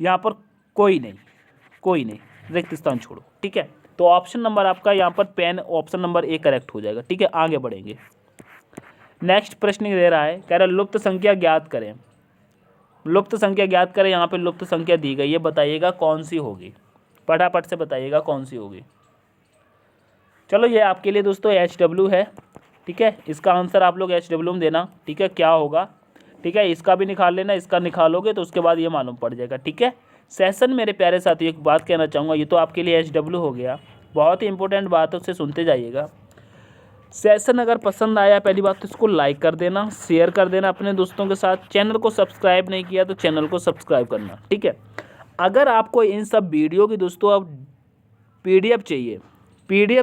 यहाँ पर कोई नहीं, रिक्त स्थान छोड़ो, ठीक है। तो ऑप्शन नंबर आपका यहाँ पर pen, option number A correct हो जाएगा, ठीक है। आगे बढ़ेंगे। नेक्स्ट प्रश्न दे रहा है, कह रहा है लुप्त संख्या ज्ञात करें। लुप्त संख्या ज्ञात करें, यहाँ पे लुप्त संख्या दी गई है, बताइएगा कौन सी होगी, फटाफट से बताइएगा कौन सी होगी। चलो ये आपके लिए दोस्तों HW है, ठीक है। इसका आंसर आप लोग HW में देना, ठीक है, क्या होगा, ठीक है। इसका भी निकाल लेना, इसका निकालोगे तो उसके बाद ये मालूम पड़ जाएगा, ठीक है। सेशन मेरे प्यारे साथियों एक बात कहना चाहूँगा, ये तो आपके लिए HW हो गया, बहुत ही इंपॉर्टेंट बात है, उससे सुनते जाइएगा। सेशन अगर पसंद आया, पहली बात तो इसको लाइक कर देना, शेयर कर देना अपने दोस्तों के साथ। चैनल को सब्सक्राइब नहीं किया तो चैनल को सब्सक्राइब करना, ठीक है। अगर आपको इन सब वीडियो की दोस्तों अब PDF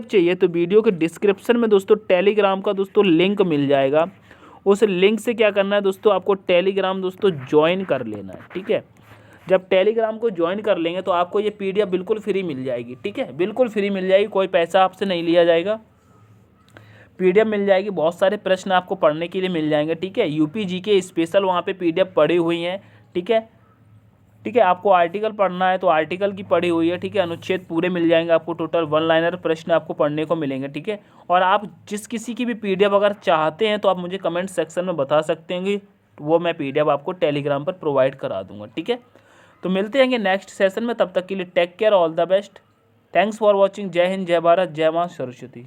चाहिए तो वीडियो के डिस्क्रिप्शन में दोस्तों टेलीग्राम का दोस्तों लिंक मिल जाएगा। उस लिंक से क्या करना है दोस्तों, आपको टेलीग्राम दोस्तों ज्वाइन कर लेना है, ठीक है। जब टेलीग्राम को ज्वाइन कर लेंगे तो आपको ये PDF बिल्कुल फ्री मिल जाएगी, ठीक है, बिल्कुल फ्री मिल जाएगी, कोई पैसा आपसे नहीं लिया जाएगा। PDF मिल जाएगी, बहुत सारे प्रश्न आपको पढ़ने के लिए मिल जाएंगे, ठीक है। UP GK स्पेशल वहाँ पे PDF पड़ी हुई हैं, ठीक है, ठीक है। आपको आर्टिकल पढ़ना है तो आर्टिकल की पढ़ी हुई है, ठीक है। अनुच्छेद पूरे मिल जाएंगे आपको, टोटल 1 लाइनर प्रश्न आपको पढ़ने को मिलेंगे, ठीक है। और आप जिस किसी की भी PDF अगर चाहते हैं तो आप मुझे कमेंट सेक्शन में बता सकते हैं, वो मैं PDF आपको टेलीग्राम पर प्रोवाइड करा दूंगा, ठीक है। तो मिलते हैं नेक्स्ट सेशन में, तब तक के लिए take care, all the best, thanks for watching. जय हिंद, जय भारत, जय माँ सरस्वती।